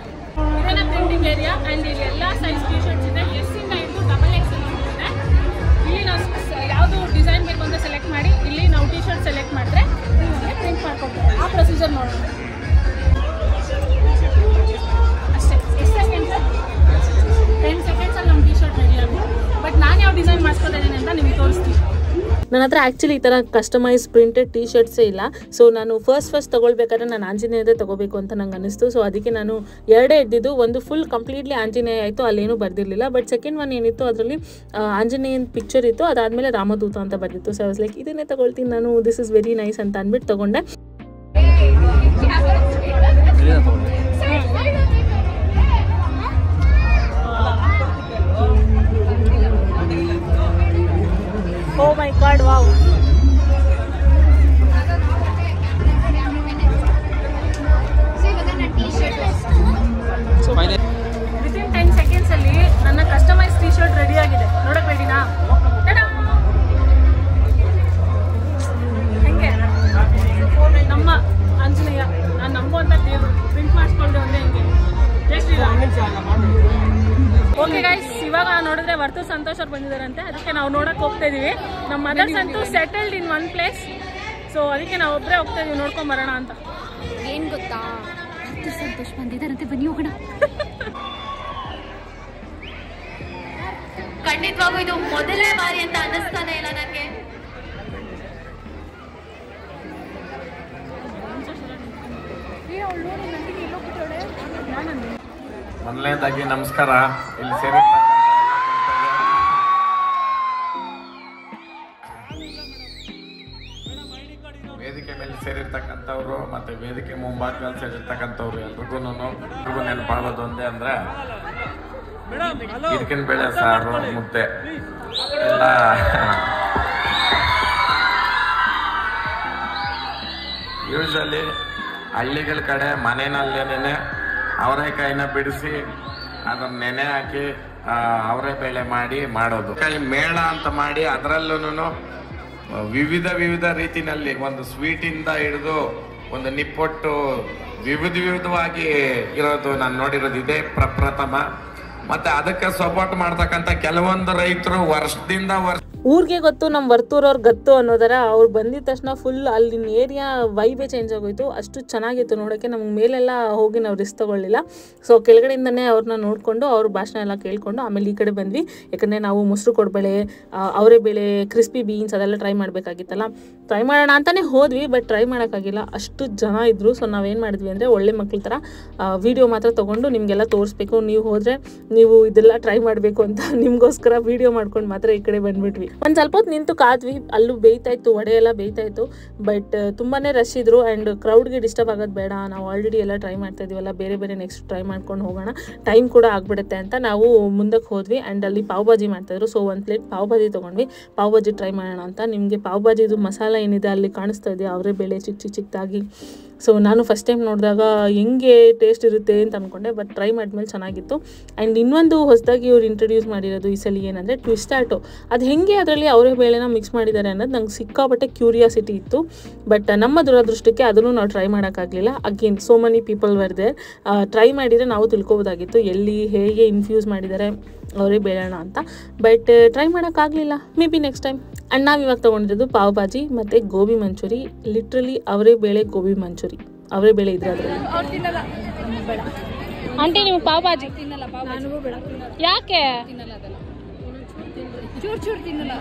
ಇದೇನ ಪ್ರಿಂಟಿಂಗ್ ಏರಿಯಾ. ಆ್ಯಂಡ್ ಇಲ್ಲಿ ಎಲ್ಲ ಸೈಜ್ ಟಿ ಶರ್ಟ್ಸ್ ಇದೆ, S ಇಂದ ಹಿಡಿದು XXL ಇದೆ. ಇಲ್ಲಿ ನಾವು ಯಾವುದು ಡಿಸೈನ್ ಬೇಕು ಅಂತ ಸೆಲೆಕ್ಟ್ ಸೆಲೆಕ್ಟ್ ಮಾಡಿ ಇಲ್ಲಿ ನಾವು ಟಿ ಶರ್ಟ್ ಸೆಲೆಕ್ಟ್ ಮಾಡಿದ್ರೆ ನಿಮಗೆ ಪ್ರಿಂಟ್ ಮಾಡ್ಕೊಡ್ತಾರೆ. ಆ ಪ್ರೊಸೀಜರ್ ನೋಡೋಣ ಅಷ್ಟೇ. ಎಷ್ಟು ಸೆಕೆಂಡ್ಸ್? 10 ಸೆಕೆಂಡ್ಸಲ್ಲಿ ನಮ್ಮ ಟಿ ಶರ್ಟ್ ರೆಡಿ ಆಗುತ್ತೆ. ಬಟ್ ನಾನು ಯಾವ ಡಿಸೈನ್ ಮಾಡಿಸ್ಕೊತಾ ಇದ್ದೀನಿ ಅಂತ ನಿಮ್ಗೆ ತೋರಿಸ್ತೀನಿ. ನನ್ನ ಹತ್ರ ಆ್ಯಕ್ಚುಲಿ ಈ ಥರ ಕಸ್ಟಮೈಸ್ ಪ್ರಿಂಟೆಡ್ ಟಿ ಶರ್ಟ್ಸೇ ಇಲ್ಲ. ಸೊ ನಾನು ಫಸ್ಟ್ ತೊಗೊಳ್ಬೇಕಾದ್ರೆ ನಾನು ಆಂಜನೇಯದೇ ತೊಗೋಬೇಕು ಅಂತ ನಂಗೆ ಅನ್ನಿಸ್ತು. ಸೊ ಅದಕ್ಕೆ ನಾನು ಎರಡೇ ಇದ್ದಿದ್ದು. ಒಂದು ಫುಲ್ ಕಂಪ್ಲೀಟ್ಲಿ ಆಂಜನೇಯ ಆಯಿತು, ಅಲ್ಲೇನೂ ಬರ್ದಿರಲಿಲ್ಲ. ಬಟ್ ಸೆಕೆಂಡ್ ಒನ್ ಏನಿತ್ತು ಅದರಲ್ಲಿ ಆಂಜನೇಯನ ಪಿಕ್ಚರ್ ಇತ್ತು, ಅದಾದಮೇಲೆ ರಾಮದೂತ ಅಂತ ಬರ್ದಿತ್ತು. ಸೊ ಲೈಕ್ ಇದನ್ನೇ ತೊಗೊಳ್ತೀನಿ ನಾನು, ದಿಸ್ ಇಸ್ ವೆರಿ ನೈಸ್ ಅಂತ ಅಂದ್ಬಿಟ್ಟು ತೊಗೊಂಡೆ. Oh my god, wow. So within 10 seconds ಅಲ್ಲಿ ನನ್ನ ಕಸ್ಟಮೈಸ್ ಟಿ ಶರ್ಟ್ ರೆಡಿ ಆಗಿದೆ. ನೋಡಕ್ ರೆಡಿನಾ? ಹೆಂಗೆ ನಮ್ಮ ಆಂಜನೇಯ ನಾನು ನಂಬುವಂತ ದೇವರು ಪ್ರಿಂಟ್ ಮಾಡಿಸ್ಕೊಂಡೆ ಒಂದೇ ಹೆಂಗೆ ಟೇಸ್ಟ್ ಇಲ್ಲ. ಓಕೆ ಗೈಸ್, ಇವಾಗ ನೋಡಿದ್ರೆ ವರ್ತು ಸಂತೋಷ್ ಅವ್ರು ಬಂದಿದ್ದಾರಂತೆ, ಅದಕ್ಕೆ ನಾವು ನೋಡಕ್ಕೆ ಹೋಗ್ತಾ ಇದೀವಿ. ನಮ್ಮ ಮದರ್ಸ್ ಅಂತೂ settled in one place. So ಅದಕ್ಕೆ ನಾವು ಒಬ್ಬರೇ ಹೋಗ್ತಾ ಇದೀವಿ ನೋಡ್ಕೊಂಡ್ ಬರೋಣ ಅಂತ. ಏನ್ ಗೊತ್ತಾ, ವರ್ತು ಸಂತೋಷ್ ಬಂದಿದ್ದಾರಂತೆ, ಬನ್ನಿ ಹೋಗೋಣ. ಖಂಡಿತವಾಗೂ ಇದು ಮೊದಲನೇ ಬಾರಿ ಅಂತ ಅನ್ನಿಸ್ತಾನೆ ಇಲ್ಲ ನನಗೆ. ಮೊದಲನೇದಾಗಿ ನಮಸ್ಕಾರ. ಇಲ್ಲಿ ವೇದಿಕೆ ಮೇಲೆ ಸೇರಿರ್ತಕ್ಕಂಥವ್ರು ಮತ್ತೆ ವೇದಿಕೆ ಮುಂಭಾಗದಲ್ಲಿ ಸೇರಿರ್ತಕ್ಕಂಥವ್ರು ಎಲ್ರಿಗೂ ನೆನಪಾಗೋದು ಒಂದೇ ಅಂದ್ರೆ ಇದಕ್ಕಿನ ಬೇಳೆ ಸಾರು ಮುದ್ದೆ ಎಲ್ಲ. ಯೂಶಲಿ ಹಳ್ಳಿಗಳ ಕಡೆ ಮನೆಯಲ್ಲೇನೆ ಅವರೆಕಾಯಿನ ಬಿಡಿಸಿ ಅದನ್ನ ನೆನೆ ಹಾಕಿ ಅವರೇ ಬೇಳೆ ಮಾಡಿ ಮಾಡೋದು. ಕೈ ಮೇಳ ಅಂತ ಮಾಡಿ ಅದರಲ್ಲೂ ವಿವಿಧ ರೀತಿನಲ್ಲಿ ಒಂದು ಸ್ವೀಟಿಂದ ಹಿಡಿದು ಒಂದು ನಿಪ್ಪೊಟ್ಟು ವಿವಿಧವಾಗಿ ಇರೋದು ನಾನು ನೋಡಿರೋದು ಇದೇ ಪ್ರಪ್ರಥಮ. ಮತ್ತೆ ಅದಕ್ಕೆ ಸಪೋರ್ಟ್ ಮಾಡ್ತಕ್ಕಂಥ ಕೆಲವೊಂದು ರೈತರು ವರ್ಷದಿಂದ ಊರಿಗೆ ಗೊತ್ತು, ನಮ್ಮ ವರ್ತೂರವ್ರು ಗತ್ತು ಅನ್ನೋದರ ಅವ್ರು ಬಂದಿದ ತಕ್ಷಣ ಫುಲ್ ಅಲ್ಲಿನ ಏರಿಯಾ ವೈಬೇ ಚೇಂಜ್ ಆಗೋಯ್ತು. ಅಷ್ಟು ಚೆನ್ನಾಗಿತ್ತು ನೋಡೋಕ್ಕೆ. ನಮ್ಗೆ ಮೇಲೆಲ್ಲ ಹೋಗಿ ನಾವು ರಿಸ್ಕ್ ತೊಗೊಳ್ಳಿಲ್ಲ. ಸೊ ಕೆಳಗಡೆಯಿಂದನೇ ಅವ್ರನ್ನ ನೋಡಿಕೊಂಡು ಅವ್ರ ಭಾಷಣ ಎಲ್ಲ ಕೇಳಿಕೊಂಡು ಆಮೇಲೆ ಈ ಕಡೆ ಬಂದ್ವಿ. ಯಾಕಂದರೆ ನಾವು ಮೊಸರು ಕೊಡಬೇಳೆ, ಅವರೇ ಬೇಳೆ, ಕ್ರಿಸ್ಪಿ ಬೀನ್ಸ್ ಅದೆಲ್ಲ ಟ್ರೈ ಮಾಡಬೇಕಾಗಿತ್ತಲ್ಲ. ಟ್ರೈ ಮಾಡೋಣ ಅಂತಲೇ ಹೋದ್ವಿ, ಬಟ್ ಟ್ರೈ ಮಾಡೋಕ್ಕಾಗಿಲ್ಲ, ಅಷ್ಟು ಜನ ಇದ್ದರು. ಸೊ ನಾವೇನು ಮಾಡಿದ್ವಿ ಅಂದರೆ ಒಳ್ಳೆ ಮಕ್ಳ ಥರ ವೀಡಿಯೋ ಮಾತ್ರ ತೊಗೊಂಡು ನಿಮಗೆಲ್ಲ ತೋರಿಸ್ಬೇಕು, ನೀವು ಹೋದರೆ ನೀವು ಇದೆಲ್ಲ ಟ್ರೈ ಮಾಡಬೇಕು ಅಂತ ನಿಮಗೋಸ್ಕರ ವೀಡಿಯೋ ಮಾಡ್ಕೊಂಡು ಮಾತ್ರ ಈ ಕಡೆ ಬಂದುಬಿಟ್ವಿ. ಒಂದು ಸ್ವಲ್ಪ ಹೊತ್ತು ನಿಂತು ಕಾದ್ವಿ. ಅಲ್ಲೂ ಬೇಯ್ತಾಯಿತ್ತು, ವಡೆ ಎಲ್ಲ ಬೇಯ್ತಾಯಿತ್ತು. ಬಟ್ ತುಂಬಾ ರಶ್ ಇದ್ರು ಆ್ಯಂಡ್ ಕ್ರೌಡ್ಗೆ ಡಿಸ್ಟರ್ಬ್ ಆಗೋದು ಬೇಡ, ನಾವು ಆಲ್ರೆಡಿ ಎಲ್ಲ ಟ್ರೈ ಮಾಡ್ತಾ ಇದೀವಲ್ಲ, ಬೇರೆ ನೆಕ್ಸ್ಟ್ ಟ್ರೈ ಮಾಡ್ಕೊಂಡು ಹೋಗೋಣ, ಟೈಮ್ ಕೂಡ ಆಗಿಬಿಡುತ್ತೆ ಅಂತ ನಾವು ಮುಂದಕ್ಕೆ ಹೋದ್ವಿ. ಆ್ಯಂಡ್ ಅಲ್ಲಿ ಪಾವ್ ಭಾಜಿ ಮಾಡ್ತಾಯಿದ್ರು. ಸೊ ಒಂದು ಪ್ಲೇಟ್ ಪಾವ್ ಭಾಜಿ ತೊಗೊಂಡ್ವಿ. ಪಾವ್ ಭಾಜಿ ಟ್ರೈ ಮಾಡೋಣ ಅಂತ. ನಿಮಗೆ ಪಾವ್ ಭಾಜಿದು ಮಸಾಲ ಏನಿದೆ ಅಲ್ಲಿ ಕಾಣಿಸ್ತಾ ಇದೆ, ಅವರೇ ಬೇಳೆ ಚಿಕ್ಕದಾಗಿ. ಸೊ ನಾನು ಫಸ್ಟ್ ಟೈಮ್ ನೋಡಿದಾಗ ಹೆಂಗೆ ಟೇಸ್ಟ್ ಇರುತ್ತೆ ಅಂತ ಅಂದ್ಕೊಂಡೆ, ಬಟ್ ಟ್ರೈ ಮಾಡಿದ್ಮೇಲೆ ಚೆನ್ನಾಗಿತ್ತು. ಆ್ಯಂಡ್ ಇನ್ನೊಂದು ಹೊಸದಾಗಿ ಇವ್ರು ಇಂಟ್ರೊಡ್ಯೂಸ್ ಮಾಡಿರೋದು ಈ ಸಲ ಏನಂದರೆ ಟ್ವಿಸ್ಟ್ ಆಟೋ. ಅದು ಹೆಂಗೆ ಅದರಲ್ಲಿ ಅವರೇ ಬೇಳೆನ ಮಿಕ್ಸ್ ಮಾಡಿದ್ದಾರೆ ಅನ್ನೋದು ನಂಗೆ ಸಿಕ್ಕಾಪಟ್ಟೆ ಕ್ಯೂರಿಯಾಸಿಟಿ ಇತ್ತು. ಬಟ್ ನಮ್ಮ ದುರದೃಷ್ಟಕ್ಕೆ ಅದನ್ನು ನಾವು ಟ್ರೈ ಮಾಡೋಕ್ಕಾಗಲಿಲ್ಲ. Again so many people were there. Try ಮಾಡಿದರೆ ನಾವು ತಿಳ್ಕೊಬೋದಾಗಿತ್ತು ಎಲ್ಲಿ ಹೇಗೆ ಇನ್ಫ್ಯೂಸ್ ಮಾಡಿದ್ದಾರೆ ಅವರೇ ಬೇಳೆಣ ಅಂತ. ಬಟ್ ಟ್ರೈ ಮಾಡೋಕ್ಕಾಗಲಿಲ್ಲ, maybe next time. And ನಾವು ಇವಾಗ ತೊಗೊಂಡಿರೋದು ಪಾವ್ ಭಾಜಿ ಮತ್ತು ಗೋಬಿ ಮಂಚೂರಿ. ಲಿಟ್ರಲಿ ಅವರೇ ಬೇಳೆ ಗೋಬಿ ಮಂಚೂರಿ, ಅವರೇ ಬೇಳೆ ಇದ್ರೆ ಅದರಲ್ಲಿ. ಆಂಟಿ ನೀವು ಪಾವ್ ಭಾಜಿ ತಿನ್ನಲ್ಲ? ಯಾಕೆ? ಚೂರು ತಿನ್ನಲ್ಲ.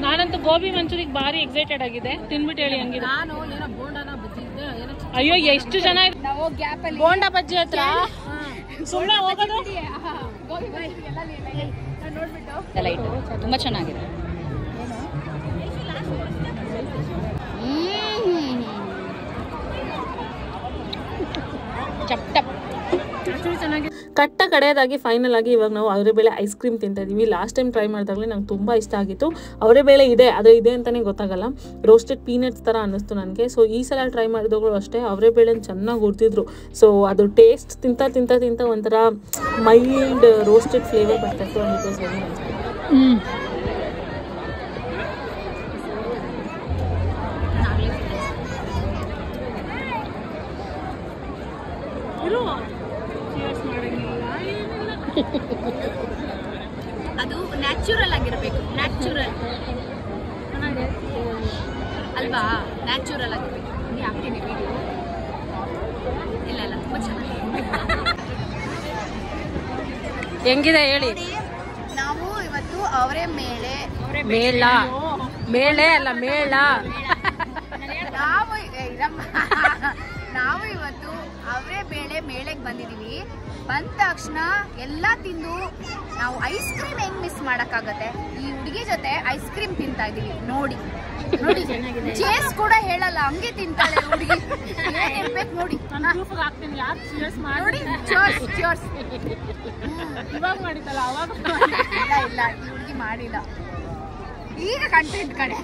ನಾನಂತೂ ಗೋಬಿ ಮಂಚೂರಿಗೆ ಭಾರಿ ಎಕ್ಸೈಟೆಡ್ ಆಗಿದೆ. ತಿನ್ಬಿಟ್ಟು ಹೇಳಿ ಹಂಗಿದೆ. ನಾನು ಏನೋ ಬೋಂಡಾನ ಬಜ್ಜಿದ್ದೆ. ಅಯ್ಯೋ ಎಷ್ಟು ಜನ ಬೋಂಡಾ ಬಜ್ಜಿ ಹತ್ರ ಸುಮ್ಮನೆ ಹೋಗೋದು. ತುಂಬಾ ಚೆನ್ನಾಗಿದೆ. ಕಟ್ಟ ಕಡೆಯದಾಗಿ ಫೈನಲ್ ಆಗಿ ಇವಾಗ ನಾವು ಅವರೇ ಬೇಳೆ ಐಸ್ ಕ್ರೀಮ್ ತಿಂತಾ ಇದೀವಿ. ಲಾಸ್ಟ್ ಟೈಮ್ ಟ್ರೈ ಮಾಡಿದಾಗಲೇ ನಂಗೆ ತುಂಬ ಇಷ್ಟ ಆಗಿತ್ತು. ಅವರೇ ಬೇಳೆ ಇದೆ, ಅದು ಇದೆ ಅಂತಲೇ ಗೊತ್ತಾಗಲ್ಲ, ರೋಸ್ಟೆಡ್ ಪೀನಟ್ಸ್ ಥರ ಅನ್ನಿಸ್ತು ನನಗೆ. ಸೊ ಈ ಸಲ ಟ್ರೈ ಮಾಡಿದಾಗಲೂ ಅಷ್ಟೇ ಅವರೇ ಬೇಳೆನ ಚೆನ್ನಾಗಿ ಹುರಿದಿದ್ರು. ಸೊ ಅದು ಟೇಸ್ಟ್ ತಿಂತ ಒಂಥರ ಮೈಲ್ಡ್ ರೋಸ್ಟೆಡ್ ಫ್ಲೇವರ್ ಬರ್ತಾಯಿತ್ತು. And it was very nice. ಅದು ನ್ಯಾಚುರಲ್ ಆಗಿರಬೇಕು. ನ್ಯಾಚುರಲ್ ಅಲ್ವಾ, ನ್ಯಾಚುರಲ್ ಆಗಿ ಹಾಕ್ತೀನಿ ವಿಡಿಯೋ. ಇಲ್ಲ ತುಂಬ ಚೆನ್ನಾಗಿ ಹೆಂಗಿದೆ ಹೇಳಿ. ನಾವು ಇವತ್ತು ಅವರೇ ಮೇಳ ಅಲ್ಲ ಮೇಳ. ನಾವು ಇವತ್ತು ಅವರೇ ಮೇಳೆಗೆ ಬಂದಿದೀವಿ. ಬಂದ ತಕ್ಷಣ ಎಲ್ಲ ತಿಂದು ನಾವು ಐಸ್ ಕ್ರೀಮ್ ಹೆಂಗ್ ಮಿಸ್ ಮಾಡಕ್ಕಾಗತ್ತೆ. ಈ ಹುಡುಗಿ ಜೊತೆ ಐಸ್ ಕ್ರೀಮ್ ತಿಂತಾ ಇದೀವಿ. ನೋಡಿ ಚೇಸ್ ಕೂಡ ಹೇಳಲ್ಲ, ಹಂಗೆ ತಿಂತಾಳೆ ಹುಡುಗಿ. ಏನಿರ್ಬೇಕು ನೋಡಿ. ಇಲ್ಲ ಈ ಹುಡುಗಿ ಮಾಡಿಲ್ಲ. ಈಗ ಕಂಟೆಂಟ್ ಕಡೆ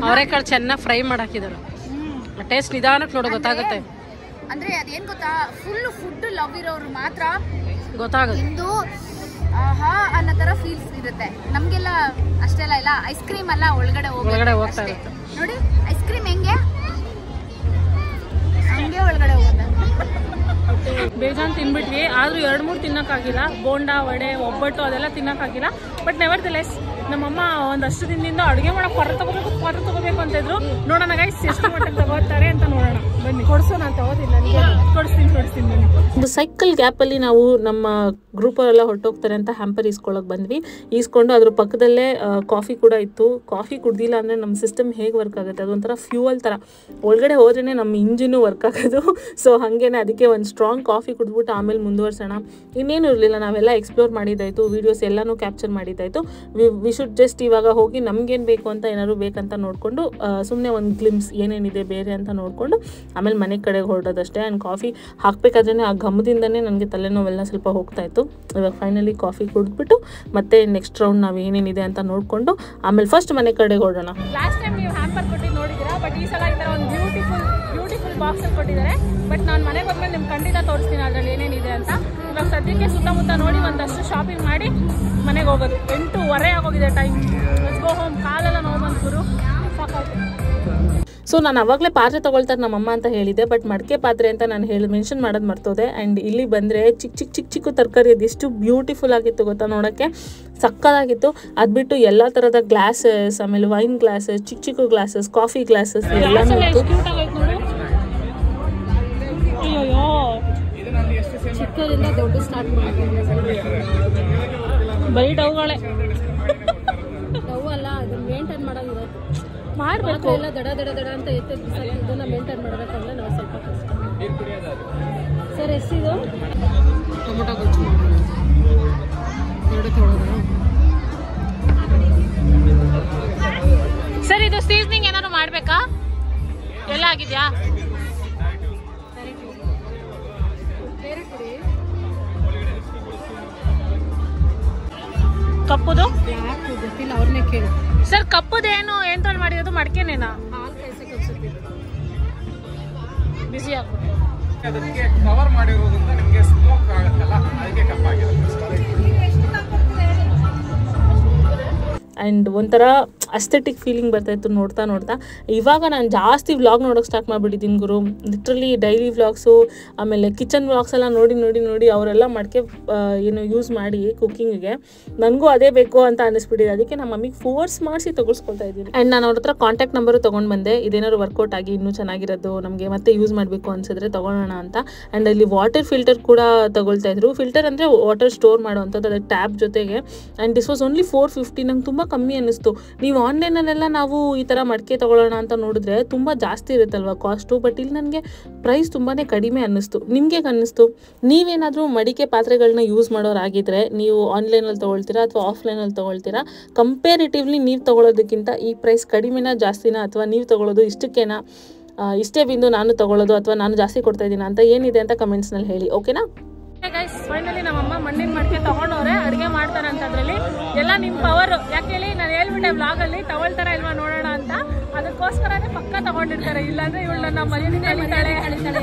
ಅವರೆಕಾಳು ಚೆನ್ನಾಗಿ ಫ್ರೈ ಮಾಡಾಕಿದಾರೆ. ಟೇಸ್ಟ್ ನಿಧಾನಕ್ಕೆ ನೋಡೋ ಗೊತ್ತಾಗುತ್ತೆ. ಅಂದ್ರೆ ಅದೇನ್ ಗೊತ್ತಾ, ಫುಲ್ ಫುಡ್ ಲವ್ ಇರೋರು ಮಾತ್ರ ಗೊತ್ತಾಗುತ್ತೆ. ಇಂದು ಆಹಾ ಅನ್ನೋ ತರ ಫೀಲ್ಸ್ ಇರುತ್ತೆ. ನಮ್ಗೆಲ್ಲ ಅಷ್ಟೆಲ್ಲ ಇಲ್ಲ. ಐಸ್ ಕ್ರೀಮ್ ಎಲ್ಲ ಒಳಗಡೆ ಹೋಗ್ತಾ ಇರುತ್ತೆ ನೋಡಿ. ಐಸ್ ಕ್ರೀಮ್ ಹಂಗೆ ಒಳಗಡೆ ಹೋಗುತ್ತೆ. ಬೇಜಾನ್ ತಿನ್ಬಿಟ್ವಿ, ಆದ್ರೂ 2-3 ತಿನ್ನಕ್ಕಾಗಿಲ್ಲ. ಬೋಂಡಾ, ವಡೆ, ಒಬ್ಬಟ್ಟು ಅದೆಲ್ಲ ತಿನ್ನಕ್ಕಾಗಿಲ್ಲ. ಬಟ್ ನೆವರ್ದಲೆಸ್ ನಮ್ಮಮ್ಮ ಒಂದಷ್ಟು ದಿನದಿಂದ ಅಡುಗೆ ಮಾಡಕ್ಕೆ ಪಾತ್ರೆ ತಗೋಬೇಕು ಅಂತ ಇದ್ರು. ನೋಡೋಣ ಗೈಸ್ ಎಷ್ಟು ಮಟ್ಟಿಗೆ ತಗೋತಾರೆ ಅಂತ ನೋಡೋಣ. ಬನ್ನಿ ಕೊಡ್ಸೋಣ ಅಂತ ಕೊಡಿಸ್ತೀನಿ ಬನ್ನಿ. ಒಂದು ಸೈಕಲ್ ಗ್ಯಾಪಲ್ಲಿ ನಾವು ನಮ್ಮ ಗ್ರೂಪ್ ಅವರೆಲ್ಲ ಹೊರಟೋಗ್ತಾರೆ ಅಂತ ಹ್ಯಾಂಪರ್ ಈಸ್ಕೊಳ್ಳೋಕೆ ಬಂದ್ವಿ. ಈಸ್ಕೊಂಡು ಅದ್ರ ಪಕ್ಕದಲ್ಲೇ ಕಾಫಿ ಕೂಡ ಇತ್ತು. ಕಾಫಿ ಕುಡ್ದಿಲ್ಲ ಅಂದರೆ ನಮ್ಮ ಸಿಸ್ಟಮ್ ಹೇಗೆ ವರ್ಕ್ ಆಗುತ್ತೆ, ಅದೊಂಥರ ಫ್ಯೂಯಲ್ ಥರ. ಒಳಗಡೆ ಹೋದ್ರೇ ನಮ್ಮ ಇಂಜಿನು ವರ್ಕ್ ಆಗೋದು. ಸೊ ಹಾಗೇನೆ ಅದಕ್ಕೆ ಒಂದು ಸ್ಟ್ರಾಂಗ್ ಕಾಫಿ ಕುಡಿದ್ಬಿಟ್ಟು ಆಮೇಲೆ ಮುಂದುವರ್ಸೋಣ. ಇನ್ನೇನು ಇರಲಿಲ್ಲ, ನಾವೆಲ್ಲ ಎಕ್ಸ್ಪ್ಲೋರ್ ಮಾಡಿದ್ದಾಯಿತು, ವೀಡಿಯೋಸ್ ಎಲ್ಲನೂ ಕ್ಯಾಪ್ಚರ್ ಮಾಡಿದ್ದಾಯಿತು. ವಿ ಶುಡ್ ಜಸ್ಟ್ ಇವಾಗ ಹೋಗಿ ನಮಗೇನು ಬೇಕು ಅಂತ ಏನಾದ್ರು ಬೇಕಂತ ನೋಡಿಕೊಂಡು ಸುಮ್ಮನೆ ಒಂದು ಗ್ಲಿಮ್ಸ್ ಏನೇನಿದೆ ಬೇರೆ ಅಂತ ನೋಡಿಕೊಂಡು ಆಮೇಲೆ ಮನೆ ಕಡೆಗೆ ಹೊರಡೋದಷ್ಟೇ. ಆ್ಯಂಡ್ ಕಾಫಿ ಹಾಕಬೇಕಾದ್ರೆ ಆ ಘಮದಿಂದನೇ ನನಗೆ ತಲೆನೋವೆಲ್ಲ ಸ್ವಲ್ಪ ಹೋಗ್ತಾಯಿತ್ತು. ಇವಾಗ ಫೈನಲಿ ಕಾಫಿ ಕುಡಿದ್ಬಿಟ್ಟು ಮತ್ತೆ ನೆಕ್ಸ್ಟ್ ರೌಂಡ್ ನಾವು ಏನೇನಿದೆ ಅಂತ ನೋಡಿಕೊಂಡು ಆಮೇಲೆ ಫಸ್ಟ್ ಮನೆ ಕಡೆಗೆ ಹೊರಡೋಣ. ಲಾಸ್ಟ್ ಟೈಮ್ ನೀವು ಹ್ಯಾಂಪರ್ ಕೊಟ್ಟಿದ್ದು ನೋಡಿದ್ದೀರಾ, ಬಟ್ ಈ ಸಲ ಈ ಥರ ಒಂದು ಬ್ಯೂಟಿಫುಲ್ ಬಾಕ್ಸಲ್ಲಿ ಕೊಟ್ಟಿದ್ದಾರೆ. ಬಟ್ ನಾನು ಮನೆಗೆ ಹೋದ್ಮೇಲೆ ನಿಮ್ಗೆ ಖಂಡಿತ ತೋರಿಸ್ತೀನಿ ಅದರಲ್ಲಿ ಏನೇನಿದೆ ಅಂತ. ಇವಾಗ ಸದ್ಯಕ್ಕೆ ಸುತ್ತಮುತ್ತ ನೋಡಿ ಒಂದಷ್ಟು ಶಾಪಿಂಗ್ ಮಾಡಿ ಮನೆಗೆ ಹೋಗೋದು. 8:15 ಆಗೋಗಿದೆ ಟೈಮ್. Let's go home. ಕಾಲೆಲ್ಲ ನೋವು ಬಂದ್ಬಿರು ಸಾಕಾಯ್ತು. ಸೊ ನಾನು ಅವಾಗಲೇ ಪಾತ್ರೆ ತೊಗೊಳ್ತಾರೆ ನಮ್ಮಮ್ಮ ಅಂತ ಹೇಳಿದೆ, ಬಟ್ ಮಡಿಕೆ ಪಾತ್ರೆ ಅಂತ ನಾನು ಮೆನ್ಷನ್ ಮಾಡೋದು ಮರ್ತೋದೆ. ಆ್ಯಂಡ್ ಇಲ್ಲಿ ಬಂದರೆ ಚಿಕ್ಕ ತರಕಾರಿ ಅದು ಎಷ್ಟು ಬ್ಯೂಟಿಫುಲ್ ಆಗಿತ್ತು ಗೊತ್ತಾ, ನೋಡೋಕ್ಕೆ ಸಕ್ಕದಾಗಿತ್ತು. ಅದು ಬಿಟ್ಟು ಎಲ್ಲ ಥರದ ಗ್ಲಾಸಸ್, ಆಮೇಲೆ ವೈನ್ ಗ್ಲಾಸಸ್, ಚಿಕ್ಕ ಗ್ಲಾಸಸ್, ಕಾಫಿ ಗ್ಲಾಸಸ್ ಎಲ್ಲನೂ ಇತ್ತು. ಅಯ್ಯೋ ಚಿಕ್ಕದಿಂದ ದೊಡ್ಡ ಸ್ಟಾರ್ಟ್ ಮಾಡಿ ಬರೀ ಡವ್ಗಳೇ ಡವ್ ಅಲ್ಲ, ಅದನ್ನ ಮೇಂಟೈನ್ ಮಾಡೋದಿದೆ. ಮಾಡಬೇಕು ಎಲ್ಲ ದಡ ಅಂತ ಎತ್ತೆ ಇದನ್ನ ಮೇಂಟೈನ್ ಮಾಡಬೇಕಂದ್ರೆ ನಾವು ಸ್ವಲ್ಪ ಕಷ್ಟ. ಸರ್ ಎಷ್ಟಿದು ಟೊಮೊಟೊ ಗೊಜ್ಜು ಎರಡು ತೊಗೊಳೋದು. ಸರ್ ಇದು ಸೀಸನಿಂಗ್ ಏನಾದ್ರು ಮಾಡಬೇಕಾ? ಎಲ್ಲ ಆಗಿದೆಯಾ? ಕಪ್ಪುದು ಗೊತ್ತಿಲ್ಲ, ಅವ್ರನ್ನೇ ಕೇಳಿ. ಸರ್ ಕಪ್ಪುದೇನು ಏನ್ರಲ್ಲಿ ಮಾಡಿರೋದು? ಮಡಿಕೆನೇನಾ? ಹಾಲು ಕಾಯಿಸಕ್ಕೆ ಅನ್ಸುತ್ತೆ. ಬಿಸಿ ಆಗ್ಬಿಟ್ಟು ಅದಕ್ಕೆ ಕವರ್ ಮಾಡಿರೋದ್ರಿಂದ ನಿಮಗೆ ಸ್ಮೋಕ್ ಆಗುತ್ತಲ್ಲ, ಅದಕ್ಕೆ ಕಪ್ಪಾಗಿರುತ್ತೆ. ಆ್ಯಂಡ್ ಒಂಥರ ಅಸ್ಥೆಟಿಕ್ ಫೀಲಿಂಗ್ ಬರ್ತಾಯಿತ್ತು ನೋಡ್ತಾ. ಇವಾಗ ನಾನು ಜಾಸ್ತಿ ವ್ಲಾಗ್ ನೋಡೋಕೆ ಸ್ಟಾರ್ಟ್ ಮಾಡಿಬಿಟ್ಟಿದ್ದೀನಿ ಗುರು. ಲಿಟ್ರಲಿ ಡೈಲಿ ವ್ಲಾಗ್ಸು, ಆಮೇಲೆ ಕಿಚನ್ ವ್ಲಾಗ್ಸ್ ಎಲ್ಲ ನೋಡಿ ಅವರೆಲ್ಲ ಮಡಿಕೆ ಏನು ಯೂಸ್ ಮಾಡಿ ಕುಕ್ಕಿಂಗಿಗೆ ನನಗೂ ಅದೇ ಬೇಕು ಅಂತ ಅನ್ನಿಸ್ಬಿಟ್ಟಿದೆ. ಅದಕ್ಕೆ ನಮ್ಮ ಮಮ್ಮಿಗೆ ಫೋರ್ಸ್ ಮಾಡಿಸಿ ತೊಗೊಳ್ಸ್ಕೊಳ್ತಾ ಇದ್ದೀನಿ. ಆ್ಯಂಡ್ ನಾನು ಅವ್ರ ಹತ್ರ ಕಾಂಟ್ಯಾಕ್ಟ್ ನಂಬರು ತೊಗೊಂಡು ಬಂದೆ. ಇದೇನಾದ್ರು ವರ್ಕೌಟ್ ಆಗಿ ಇನ್ನೂ ಚೆನ್ನಾಗಿರೋದು ನಮಗೆ ಮತ್ತೆ ಯೂಸ್ ಮಾಡಬೇಕು ಅನಿಸಿದ್ರೆ ತೊಗೊಳ್ಳೋಣ ಅಂತ. ಆ್ಯಂಡ್ ಅಲ್ಲಿ ವಾಟರ್ ಫಿಲ್ಟರ್ ಕೂಡ ತೊಗೊಳ್ತಾ ಇದ್ರು. ಫಿಲ್ಟರ್ ಅಂದರೆ ವಾಟರ್ ಸ್ಟೋರ್ ಮಾಡೋವಂಥದ್ದು, ಅದಕ್ಕೆ ಟ್ಯಾಪ್ ಜೊತೆಗೆ. And this was only 450. ನಂಗೆ ತುಂಬ ಕಮ್ಮಿ ಅನ್ನಿಸ್ತು. ನೀವು ಆನ್ಲೈನಲ್ಲೆಲ್ಲ ನಾವು ಈ ಥರ ಮಡಿಕೆ ತೊಗೊಳ್ಳೋಣ ಅಂತ ನೋಡಿದ್ರೆ ತುಂಬ ಜಾಸ್ತಿ ಇರುತ್ತಲ್ವ ಕಾಸ್ಟು. ಬಟ್ ಇಲ್ಲಿ ನನಗೆ ಪ್ರೈಸ್ ತುಂಬಾ ಕಡಿಮೆ ಅನ್ನಿಸ್ತು. ನಿಮಗೆ ಅನ್ನಿಸ್ತು? ನೀವೇನಾದರೂ ಮಡಿಕೆ ಪಾತ್ರೆಗಳನ್ನ ಯೂಸ್ ಮಾಡೋರಾಗಿದ್ದರೆ ನೀವು ಆನ್ಲೈನಲ್ಲಿ ತೊಗೊಳ್ತೀರಾ ಅಥವಾ ಆಫ್ಲೈನಲ್ಲಿ ತೊಗೊಳ್ತೀರಾ? ಕಂಪೇರಿಟಿವ್ಲಿ ನೀವು ತೊಗೊಳೋದಕ್ಕಿಂತ ಈ ಪ್ರೈಸ್ ಕಡಿಮೆನಾ ಜಾಸ್ತಿನಾ, ಅಥವಾ ನೀವು ತೊಗೊಳ್ಳೋದು ಇಷ್ಟಕ್ಕೇನಾ, ಇಷ್ಟೇ ಬಿಂದು ನಾನು ತೊಗೊಳ್ಳೋದು ಅಥವಾ ನಾನು ಜಾಸ್ತಿ ಕೊಡ್ತಾ ಇದ್ದೀನ ಅಂತ ಏನಿದೆ ಅಂತ ಕಮೆಂಟ್ಸ್ನಲ್ಲಿ ಹೇಳಿ, ಓಕೆನಾ? ಗೈಸ್ ಫೈನಲಿ ನಮ್ಮಮ್ಮ ಮಣ್ಣಿನ ಮಡಿಕೆ ತೊಗೊಂಡವ್ರೆ, ಅಡುಗೆ ಮಾಡ್ತಾರೆ ಅಂತ. ಅದರಲ್ಲಿ ಎಲ್ಲ ನಿಮ್ಮ ಪವರು. ಯಾಕೆ ಹೇಳಿ, ನಾನು ಹೇಳ್ಬಿಟ್ಟೆ ವ್ಲಾಗಲ್ಲಿ ತಗೊಳ್ತಾರ ಇಲ್ವಾ ನೋಡೋಣ ಅಂತ. ಅದಕ್ಕೋಸ್ಕರನೇ ಪಕ್ಕ ತಗೊಂಡಿರ್ತಾರೆ. ಇಲ್ಲಾಂದ್ರೆ ಇವಳು ನನ್ನ ಮನೆಯಲ್ಲಿ ಕಳಿತಾಳೆ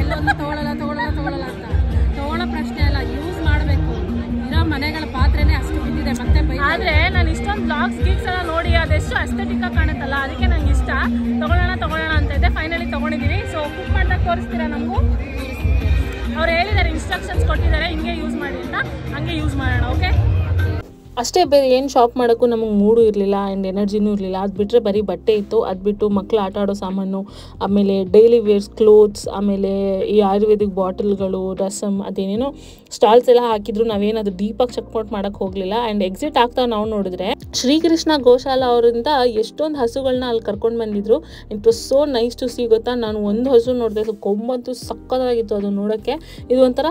ಎಲ್ಲೊಂದು ತಗೊಳ್ಳಲ್ಲ ಅಂತ. ತಗೊಳ್ಳೋ ಪ್ರಶ್ನೆ ಅಲ್ಲ, ಯೂಸ್ ಮಾಡಬೇಕು. ಇರೋ ಮನೆಗಳ ಪಾತ್ರೆನೇ ಅಷ್ಟು ಬಿದ್ದಿದೆ ಮತ್ತೆ. ಆದರೆ ನಾನು ಇಷ್ಟೊಂದು ಬ್ಲಾಗ್ಸ್ ಗೀಕ್ಸ್ ಎಲ್ಲ ನೋಡಿ ಅದೆಷ್ಟು ಅಸ್ಥೆಟಿಕ್ ಆಗಿ ಕಾಣುತ್ತಲ್ಲ, ಅದಕ್ಕೆ ನಂಗೆ ಇಷ್ಟ. ತಗೊಳ್ಳೋಣ ಅಂತ ಇದೆ. ಫೈನಲಿ ತೊಗೊಂಡಿದ್ದೀವಿ. ಸೊ ಕುಕ್ ಮಾಡಿದಾಗ ತೋರಿಸ್ತೀರಾ ನಮಗೂ? ಅವ್ರು ಹೇಳಿದ್ದಾರೆ, ಇನ್ಸ್ಟ್ರಕ್ಷನ್ಸ್ ಕೊಟ್ಟಿದ್ದಾರೆ ಹಿಂಗೆ ಯೂಸ್ ಮಾಡಿ ಅಂತ. ಹಂಗೆ ಯೂಸ್ ಮಾಡೋಣ, ಓಕೆ? ಅಷ್ಟೇ, ಬೇರೆ ಏನು ಶಾಪ್ ಮಾಡೋಕ್ಕೂ ನಮಗೆ ಮೂಡು ಇರಲಿಲ್ಲ ಆ್ಯಂಡ್ ಎನರ್ಜಿನೂ ಇರಲಿಲ್ಲ. ಅದು ಬಿಟ್ಟರೆ ಬರೀ ಬಟ್ಟೆ ಇತ್ತು. ಅದು ಬಿಟ್ಟು ಮಕ್ಕಳು ಆಟ ಆಡೋ ಸಾಮಾನು, ಆಮೇಲೆ ಡೈಲಿ ವೇರ್ಸ್ ಕ್ಲೋತ್ಸ್, ಆಮೇಲೆ ಈ ಆಯುರ್ವೇದಿಕ್ ಬಾಟಲ್ಗಳು, ರಸಮ್, ಅದೇನೇನೋ ಸ್ಟಾಲ್ಸ್ ಎಲ್ಲ ಹಾಕಿದ್ರು. ನಾವೇನದು ಡೀಪಾಗಿ ಚೆಕ್ಔಟ್ ಮಾಡೋಕ್ಕೆ ಹೋಗಲಿಲ್ಲ. ಆ್ಯಂಡ್ ಎಕ್ಸಿಟ್ ಆಗ್ತಾ ನಾವು ನೋಡಿದ್ರೆ ಶ್ರೀಕೃಷ್ಣ ಗೋಶಾಲಾ ಅವರಿಂದ ಎಷ್ಟೊಂದು ಹಸುಗಳನ್ನ ಅಲ್ಲಿ ಕರ್ಕೊಂಡು ಬಂದಿದ್ರು. It was so nice to see. ಗೊತ್ತಾ, ನಾನು ಒಂದು ಹಸು ನೋಡಿದೆ, ಕೊಂಬಂತೂ ಸಕ್ಕತ್ತಾಗಿತ್ತು ಅದು ನೋಡೋಕ್ಕೆ. ಇದು ಒಂಥರ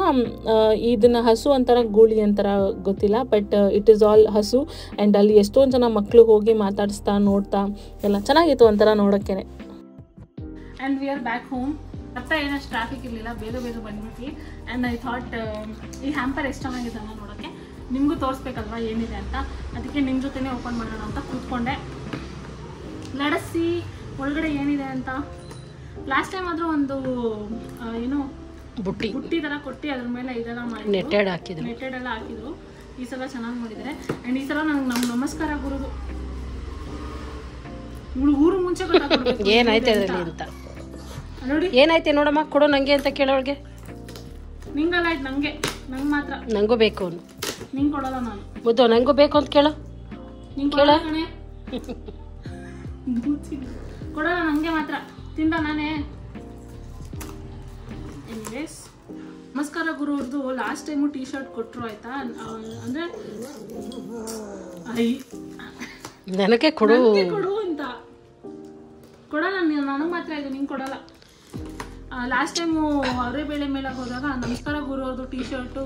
ಇದನ್ನು ಹಸು ಒಂಥರ ಗೂಳಿ ಅಂತರ ಗೊತ್ತಿಲ್ಲ, ಬಟ್ ಇಟ್ ಈಸ್ ಆಲ್ ಹಸು. ಆ್ಯಂಡ್ ಅಲ್ಲಿ ಎಷ್ಟೊಂದು ಜನ ಮಕ್ಕಳು ಹೋಗಿ ಮಾತಾಡಿಸ್ತಾ ನೋಡ್ತಾ ಎಲ್ಲ ಚೆನ್ನಾಗಿತ್ತು ಒಂಥರ ನೋಡೋಕ್ಕೆ. And we are back home. ಹತ್ತ ಏನಷ್ಟು ಟ್ರಾಫಿಕ್ ಇರಲಿಲ್ಲ, ಬೇಗ ಬಂದ್ಬಿಟ್ವಿ. ಆ್ಯಂಡ್ ಐ ಥಾಟ್ ಈ ಹ್ಯಾಂಪರ್ ಎಷ್ಟು ಚೆನ್ನಾಗಿದೆ ಅನ್ನೋ ನೋಡೋಕ್ಕೆ ನಿಮಗೂ ತೋರಿಸ್ಬೇಕಲ್ವಾ ಏನಿದೆ ಅಂತ. ಅದಕ್ಕೆ ನಿಮ್ಮ ಜೊತೆನೇ ಓಪನ್ ಮಾಡೋಣ ಅಂತ ಕೂತ್ಕೊಂಡೆ. ಲಡಸಿ ಒಳಗಡೆ ಏನಿದೆ ಅಂತ. ಲಾಸ್ಟ್ ಟೈಮ್ ಆದರೂ ಒಂದು ಏನು ಬುಟ್ಟಿ ಥರ ಕೊಟ್ಟು ಅದ್ರ ಮೇಲೆ ಇದೆಲ್ಲ ಮಾಡಿ ನೆಟ್ಟೆಡ್ ಎಲ್ಲ ಹಾಕಿದ್ರು. ಈ ಸಲ ಚೆನ್ನಾಗಿ ಮಾಡಿದ್ದಾರೆ. ಆ್ಯಂಡ್ ಈ ಸಲ ನಂಗೆ ನಮ್ಮ ನಮಸ್ಕಾರ ಗುರುದು ಊರು ಮುಂಚೆ ಏನಾಯ್ತು ಅದರಲ್ಲಿ ಅಂತ ನೋಡಿ. ಏನಾಯ್ತು ನೋಡಮ್ಮ, ಕೊಡು ನಂಗೆ ಅಂತ ಕೇಳೋಳ್ಗೆ. ನಿಂಗಲ್ಲ ಆಯ್ತು, ನಂಗೆ ಮಾತ್ರ. ನಂಗೂ ಬೇಕು ಅವನು. ನಿಂಗೆ ಕೊಡೋಲ್ಲ ನಾನು. ಮುದ್ದು ನಂಗೂ ಬೇಕು ಅಂತ ಕೇಳು. ನಿಂಗೆ ಕೇಳ ಕೊಡೋಲ್ಲ, ನಂಗೆ ಮಾತ್ರ. ತಿಂದ ನಾನೇ. ಎನಿವೇಸ್, ನಮಸ್ಕಾರ ಗುರು ಅವ್ರದ್ದು ಲಾಸ್ಟ್ ಟೈಮು ಟೀ ಶರ್ಟ್ ಕೊಟ್ಟರು ಆಯ್ತಾ. ಅಂದರೆ ನನಗೆ ಕೊಡು ಅಂತ ಕೊಡಲ್ಲ, ನನಗೆ ಮಾತ್ರ ಇದು, ನಿಂಗೆ ಕೊಡಲ್ಲ. ಲಾಸ್ಟ್ ಟೈಮು ಅವರೇ ಬೇಳೆ ಮೇಲೆ ಹೋದಾಗ ನಮಸ್ಕಾರ ಗುರು ಅವ್ರದ್ದು ಟೀ ಶರ್ಟು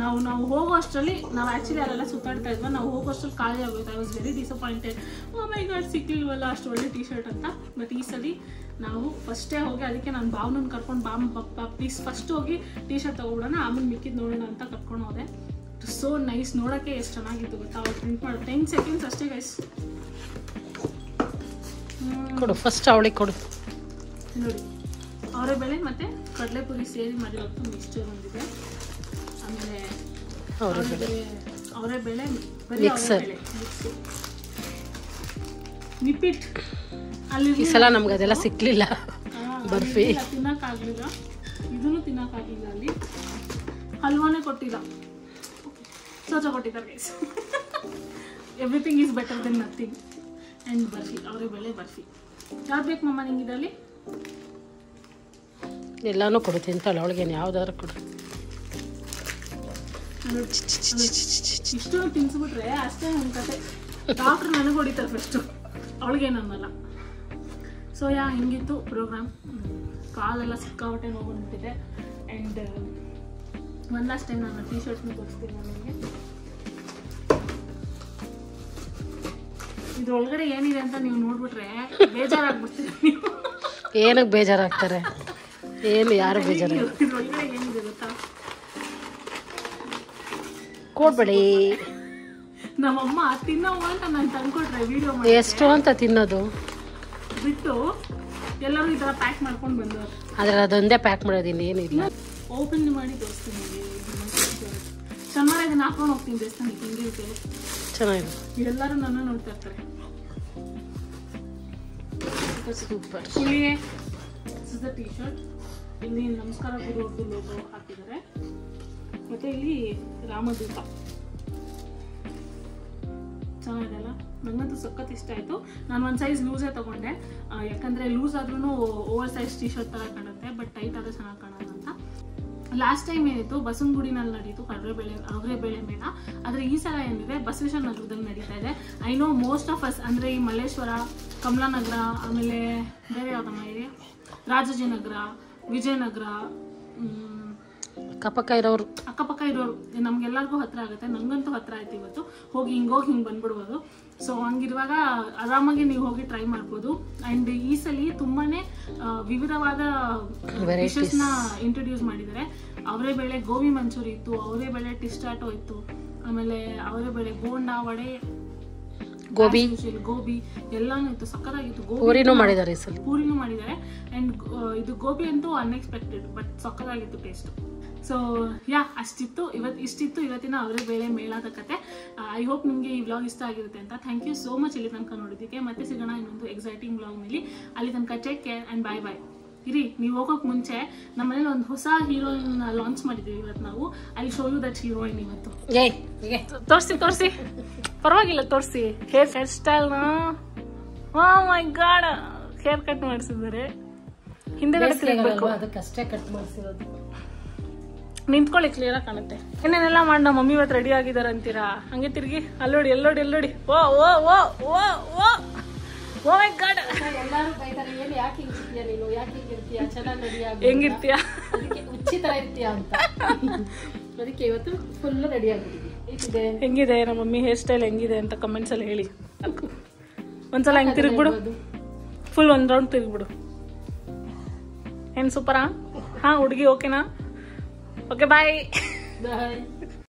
ನಾವು ಹೋಗೋ ಅಷ್ಟರಲ್ಲಿ, ನಾವು ಆ್ಯಕ್ಚುಲಿ ಅಲ್ಲೆಲ್ಲ ಸುತ್ತಾಡ್ತಾ ಇದ್ವಿ, ನಾವು ಹೋಗೋ ಅಷ್ಟರಲ್ಲಿ ಖಾಲಿ ಆಗೋಯ್ತು. I was very disappointed. Oh my god, ಸಿಕ್ಲಿಲ್ವಲ್ಲ ಅಷ್ಟು ಒಳ್ಳೆ ಟೀ ಶರ್ಟ್ ಅಂತ. ಬಟ್ ಈ ಸಲ ನಾವು ಫಸ್ಟೇ ಹೋಗಿ, ಅದಕ್ಕೆ ನಾನು ಭಾವನನ್ನ ಕರ್ಕೊಂಡು ಪ್ಲೀಸ್ ಫಸ್ಟ್ ಹೋಗಿ ಟೀ ಶರ್ಟ್ ತೊಗೊಬಿಡೋಣ, ಆಮೇಲೆ ಮಿಕ್ಕಿದ್ದು ನೋಡೋಣ ಅಂತ ಕರ್ಕೊಂಡು ಹೋದೆ. ಸೋ ನೈಸ್, ನೋಡೋಕ್ಕೆ ಎಷ್ಟು ಚೆನ್ನಾಗಿತ್ತು ಗೊತ್ತಾ. ಅವ್ರು ಪ್ರಿಂಟ್ ಮಾಡಿ 10 ಸೆಕೆಂಡ್ಸ್ ಅಷ್ಟೇ ಗೈಸ್. ಕೊಡು ಫಸ್ಟ್ ಅವಳಿಗೆ ಕೊಡು. ನೋಡಿ, ಅವರೇ ಬೇಳೆ ಮತ್ತು ಕಡಲೆಪುರಿ ಸೇರಿ ಮಾಡಿರೋದು ಮಿಕ್ಸ್ಚರ್ ಒಂದಿದೆ. ಆಮೇಲೆ ಅವರೇ ಬೇಳೆ ಮಿಕ್ಸರ್ ನಿಪ್ಪಿಟ್. ಅಲ್ಲಿ ಈ ಸಲ ನಮ್ಗೆ ಅದೆಲ್ಲ ಸಿಕ್ಲಿಲ್ಲ. ಬರ್ಫಿ ತಿನ್ನೋಕ್ಕಾಗಲಿಲ್ಲ, ಇದನ್ನು ತಿನ್ನೋಕ್ಕಾಗಲಿಲ್ಲ. ಅಲ್ಲಿ ಹಲ್ವಾನೇ ಕೊಟ್ಟಿಲ್ಲ, ಸೋಚ ಕೊಟ್ಟಿದ್ದಾರೆ guys. Everything is better than nothing. And barfi, ಅವರೇ ಬೇಳೆ ಬರ್ಫಿ. ಯಾವ್ದು ಬೇಕು ಮಮ್ಮ ನಿಂಗೆ ಇದರಲ್ಲಿ? ಎಲ್ಲಾನು ಕೊಡು, ತಿಂತಾಳೆ ಅವಳಿಗೆ ಯಾವ್ದಾದ್ರು ಕೊಡು. ಇಷ್ಟು ತಿನ್ಸ್ಬಿಟ್ರೆ ಅಷ್ಟೇ ನನ್ನ ಕತೆ. ಡಾಕ್ಟ್ರ್ ನನಗೆ ಹೊಡಿತಾರೆ ಫಸ್ಟು, ಅವಳಿಗೇನನ್ನಲ್ಲ. ಸೊ ಹಿಂಗಿತ್ತು ಪ್ರೋಗ್ರಾಮ್. ಕಾಲೆಲ್ಲ ಸಿಕ್ಕಾಪಟ್ಟೆ ನೋಡ್ಬಿಟ್ಟಿದೆ. ಆ್ಯಂಡ್ ಒನ್ ಲಾಸ್ಟ್ ಟೈಮ್ ನಾನು ಟೀ ಶರ್ಟ್ನ ತೋರಿಸ್ತೀನಿ ನನಗೆ. ಇದ್ರೊಳಗಡೆ ಏನಿದೆ ಅಂತ ನೀವು ನೋಡ್ಬಿಟ್ರೆ ಬೇಜಾರಾಗ್ಬಿಡ್ತೀರಿ ನೀವು. ಏನಕ್ಕೆ ಬೇಜಾರಾಗ್ತಾರೆ? ಏನು ಯಾರು ಬೇಜಾರು? ಇದ್ರೊಳಗಡೆ ಏನಿದೆ ಗೊತ್ತಾ? ಕೊಡ್ಬೇಡಿ. ನಮ್ಮಮ್ಮ ತಿನ್ನೋವ ಅಂತ ನಾನು ತಂದ್ಕೊಟ್ರೆ ವಿಡಿಯೋ ಮಾಡಿ ಎಷ್ಟು ಅಂತ ತಿನ್ನೋದು ಬಿಟ್ಟು ಎಲ್ಲರೂ ಈ ಥರ ಪ್ಯಾಕ್ ಮಾಡ್ಕೊಂಡು ಬಂದವರು. ಆದರೆ ಅದೊಂದೇ ಪ್ಯಾಕ್ ಮಾಡೋದಿಲ್ಲ, ಏನಿಲ್ಲ. ಓಪನ್ ಮಾಡಿ ತೋರಿಸ್ತೀನಿ. ಶನಿವಾರ ಇದನ್ನ ಹಾಕೊಂಡು ಹೋಗ್ತೀನಿ ದೇವಸ್ಥಾನಕ್ಕೆ. ಹೆಂಗಿರುತ್ತೆ ಚೆನ್ನಾಗಿದೆ. ಎಲ್ಲರೂ ನನ್ನ ನೋಡ್ತಾ ಇರ್ತಾರೆ. ಸೂಪರ್. ಇಲ್ಲಿಯೇ ಟೀ ಶರ್ಟ್, ಇಲ್ಲಿ ನಮಸ್ಕಾರ ಗುರು ಅವ್ರದ್ದು ಲೋಗೋ ಹಾಕಿದ್ದಾರೆ. ಮತ್ತೆ ಇಲ್ಲಿ ರಾಮದೂತ ಚೆನ್ನಾಗಿದೆಲ್ಲ. ನನಗಂತೂ ಸಖತ್ ಇಷ್ಟ ಆಯಿತು. ನಾನು ಒಂದು ಸೈಜ್ ಲೂಸೇ ತೊಗೊಂಡೆ, ಯಾಕಂದರೆ ಲೂಸ್ ಆದ್ರೂ ಓವರ್ ಸೈಜ್ ಟೀ ಶರ್ಟ್ ಥರ ಕಾಣುತ್ತೆ, ಬಟ್ ಟೈಟ್ ಆದರೆ ಚೆನ್ನಾಗಿ ಕಾಣೋದು ಅಂತ. ಲಾಸ್ಟ್ ಟೈಮ್ ಏನಿತ್ತು ಬಸವನಗುಡಿನಲ್ಲಿ ನಡೀತು ಅವರೇ ಬೇಳೆ ಮೇಳ. ಆದರೆ ಈ ಸಲ ಏನಿದೆ ಬಸವೇಶ್ವರ ನಗರದಲ್ಲಿ ನಡೀತಾ ಇದೆ. I know most of us, ಅಂದರೆ ಈ ಮಲ್ಲೇಶ್ವರ, ಕಮಲಾನಗರ, ಆಮೇಲೆ ಬೇರೆ ಯಾವುದಮ್ಮ ಇದೆ, ರಾಜಾಜಿನಗರ, ವಿಜಯನಗರ, ಅಕ್ಕಪಕ್ಕ ಇರೋರು ನಮ್ಗೆಲ್ಲರಿಗೂ ಹತ್ರ ಆಗುತ್ತೆ. ನನಗಂತೂ ಹತ್ರ ಆಯ್ತು. ಇವತ್ತು ಹೋಗಿ ಹಿಂಗೆ ಬಂದ್ಬಿಡ್ಬೋದು. ಸೊ ಹಂಗಿರುವಾಗ ಆರಾಮಾಗಿ ನೀವು ಹೋಗಿ ಟ್ರೈ ಮಾಡ್ಬೋದು. ಆ್ಯಂಡ್ ಈ ಸಲ ತುಂಬಾ ವಿವಿಧವಾದ ಡಿಶಸ್ನ ಇಂಟ್ರೊಡ್ಯೂಸ್ ಮಾಡಿದ್ದಾರೆ. ಅವರೇ ಬೇಳೆ ಗೋಬಿ ಮಂಚೂರಿ ಇತ್ತು, ಅವರೇ ಬೇಳೆ ಟಿಸ್ಟಾಟೋ ಇತ್ತು, ಆಮೇಲೆ ಅವರೇ ಬೇಳೆ ಬೋಂಡಾ, ವಡೆ, ಗೋಬಿ ಎಲ್ಲಾನು ಇತ್ತು. ಸಕ್ಕತ್ತಾಗಿತ್ತು. ಪೂರಿನೂ ಮಾಡಿದ್ದಾರೆ. ಆ್ಯಂಡ್ ಇದು ಗೋಬಿ ಅಂತೂ ಅನ್ಎಕ್ಸ್ಪೆಕ್ಟೆಡ್, ಬಟ್ ಸಕ್ಕತ್ತಾಗಿತ್ತು ಟೇಸ್ಟ್. ಸೊ ಇಷ್ಟಿತ್ತು ಇವತ್ತಿನ ಅವರೇ ಬೇಳೆ ಮೇಳದ ಕತೆ. ಐ ಹೋಪ್ ನಿಮಗೆ ಈ ವ್ಲಾಗ್ ಇಷ್ಟ ಆಗಿರುತ್ತೆ ಅಂತ. ಥ್ಯಾಂಕ್ ಯು ಸೋ ಮಚ್ ಇಲ್ಲಿ ತನಕ ನೋಡಿದ್ದಕ್ಕೆ. ಮತ್ತೆ ಸಿಗೋಣ ಇನ್ನೊಂದು ಎಕ್ಸೈಟಿಂಗ್ ವ್ಲಾಗ್ ಮೇಲೆ. ಅಲ್ಲಿ ತನಕ ಟೇಕ್ ಕೇರ್ ಆ್ಯಂಡ್ ಬಾಯ್ ಬಾಯ್. ಇರಿ, ನೀವು ಹೋಗೋಕೆ ಮುಂಚೆ ನಮ್ಮನೇಲಿ ಒಂದು ಹೊಸ ಹೀರೋಯಿನ್ ಲಾಂಚ್ ಮಾಡಿದ್ದೀವಿ ಇವತ್ತು ನಾವು. I show you that heroine ಇವತ್ತು. ತೋರಿಸಿ ಪರವಾಗಿಲ್ಲ, ತೋರಿಸಿ. ಹೇರ್ ಸ್ಟೈಲ್ನ, oh my God, hair cut ಮಾಡಿಸಿದ್ದಾರೆ. ಹಿಂದೆಗಡೆ ತಿರುಗಬೇಕು, ಅದಕ್ಕಷ್ಟೇ ಕಟ್ ಮಾಡಿಸಿರೋದು. ನಿಂತ್ಕೊಳ್ಳಿ, ಕ್ಲಿಯರ್ ಆಗಿ ಕಾಣುತ್ತೆ. ಏನೇನೆಲ್ಲ ಮಾಡಿ ನಮ್ಮ ಮಮ್ಮಿ ಇವತ್ತು ರೆಡಿ ಆಗಿದ್ದಾರೆ ಅಂತೀರಾ? ಹಂಗೆ ತಿರುಗಿ, ಅಲ್ಲೋಡಿ ಎಲ್ಲೋಡಿ. ಓ ಓ ಓ ಓ ಓ ಓ ಮೈ ಗಾಡ್. ಎಲ್ಲರೂ ಬೈತಾರೆ, ಏನು ಯಾಕೆ ಹಿಂಗಿರ್ತೀಯ ನೀನು, ಯಾಕೆ ಹಿಂಗಿರ್ತೀಯ, ಚೆನ್ನಾಗಿ ರೆಡಿ ಆಗಿ ಹೆಂಗಿರ್ತೀಯ, ಅದಕ್ಕೆ ಹುಚ್ಚಿ ತರ ಇರ್ತೀಯ ಅಂತ. ಅದಕ್ಕೆ ಇವತ್ತು ಫುಲ್ ರೆಡಿ ಆಗಿದ್ದೀವಿ. ಹೆಂಗಿದೆ ನಮ್ಮ ಮಮ್ಮಿ ಹೇರ್ ಸ್ಟೈಲ್ ಹೆಂಗಿದೆ ಅಂತ ಕಮೆಂಟ್ಸ್ ಅಲ್ಲಿ ಹೇಳಿ. ಒಂದ್ಸಲ ಹೆಂಗ್ ತಿರುಗ್ಬಿಡು, ಫುಲ್ ಒಂದ್ ರೌಂಡ್ ತಿರುಗ್ಬಿಡು. ಏನ್ ಸೂಪರಾ? ಹಾ ಹುಡುಗಿ ಓಕೆನಾ? ಓಕೆ ಬಾಯ್.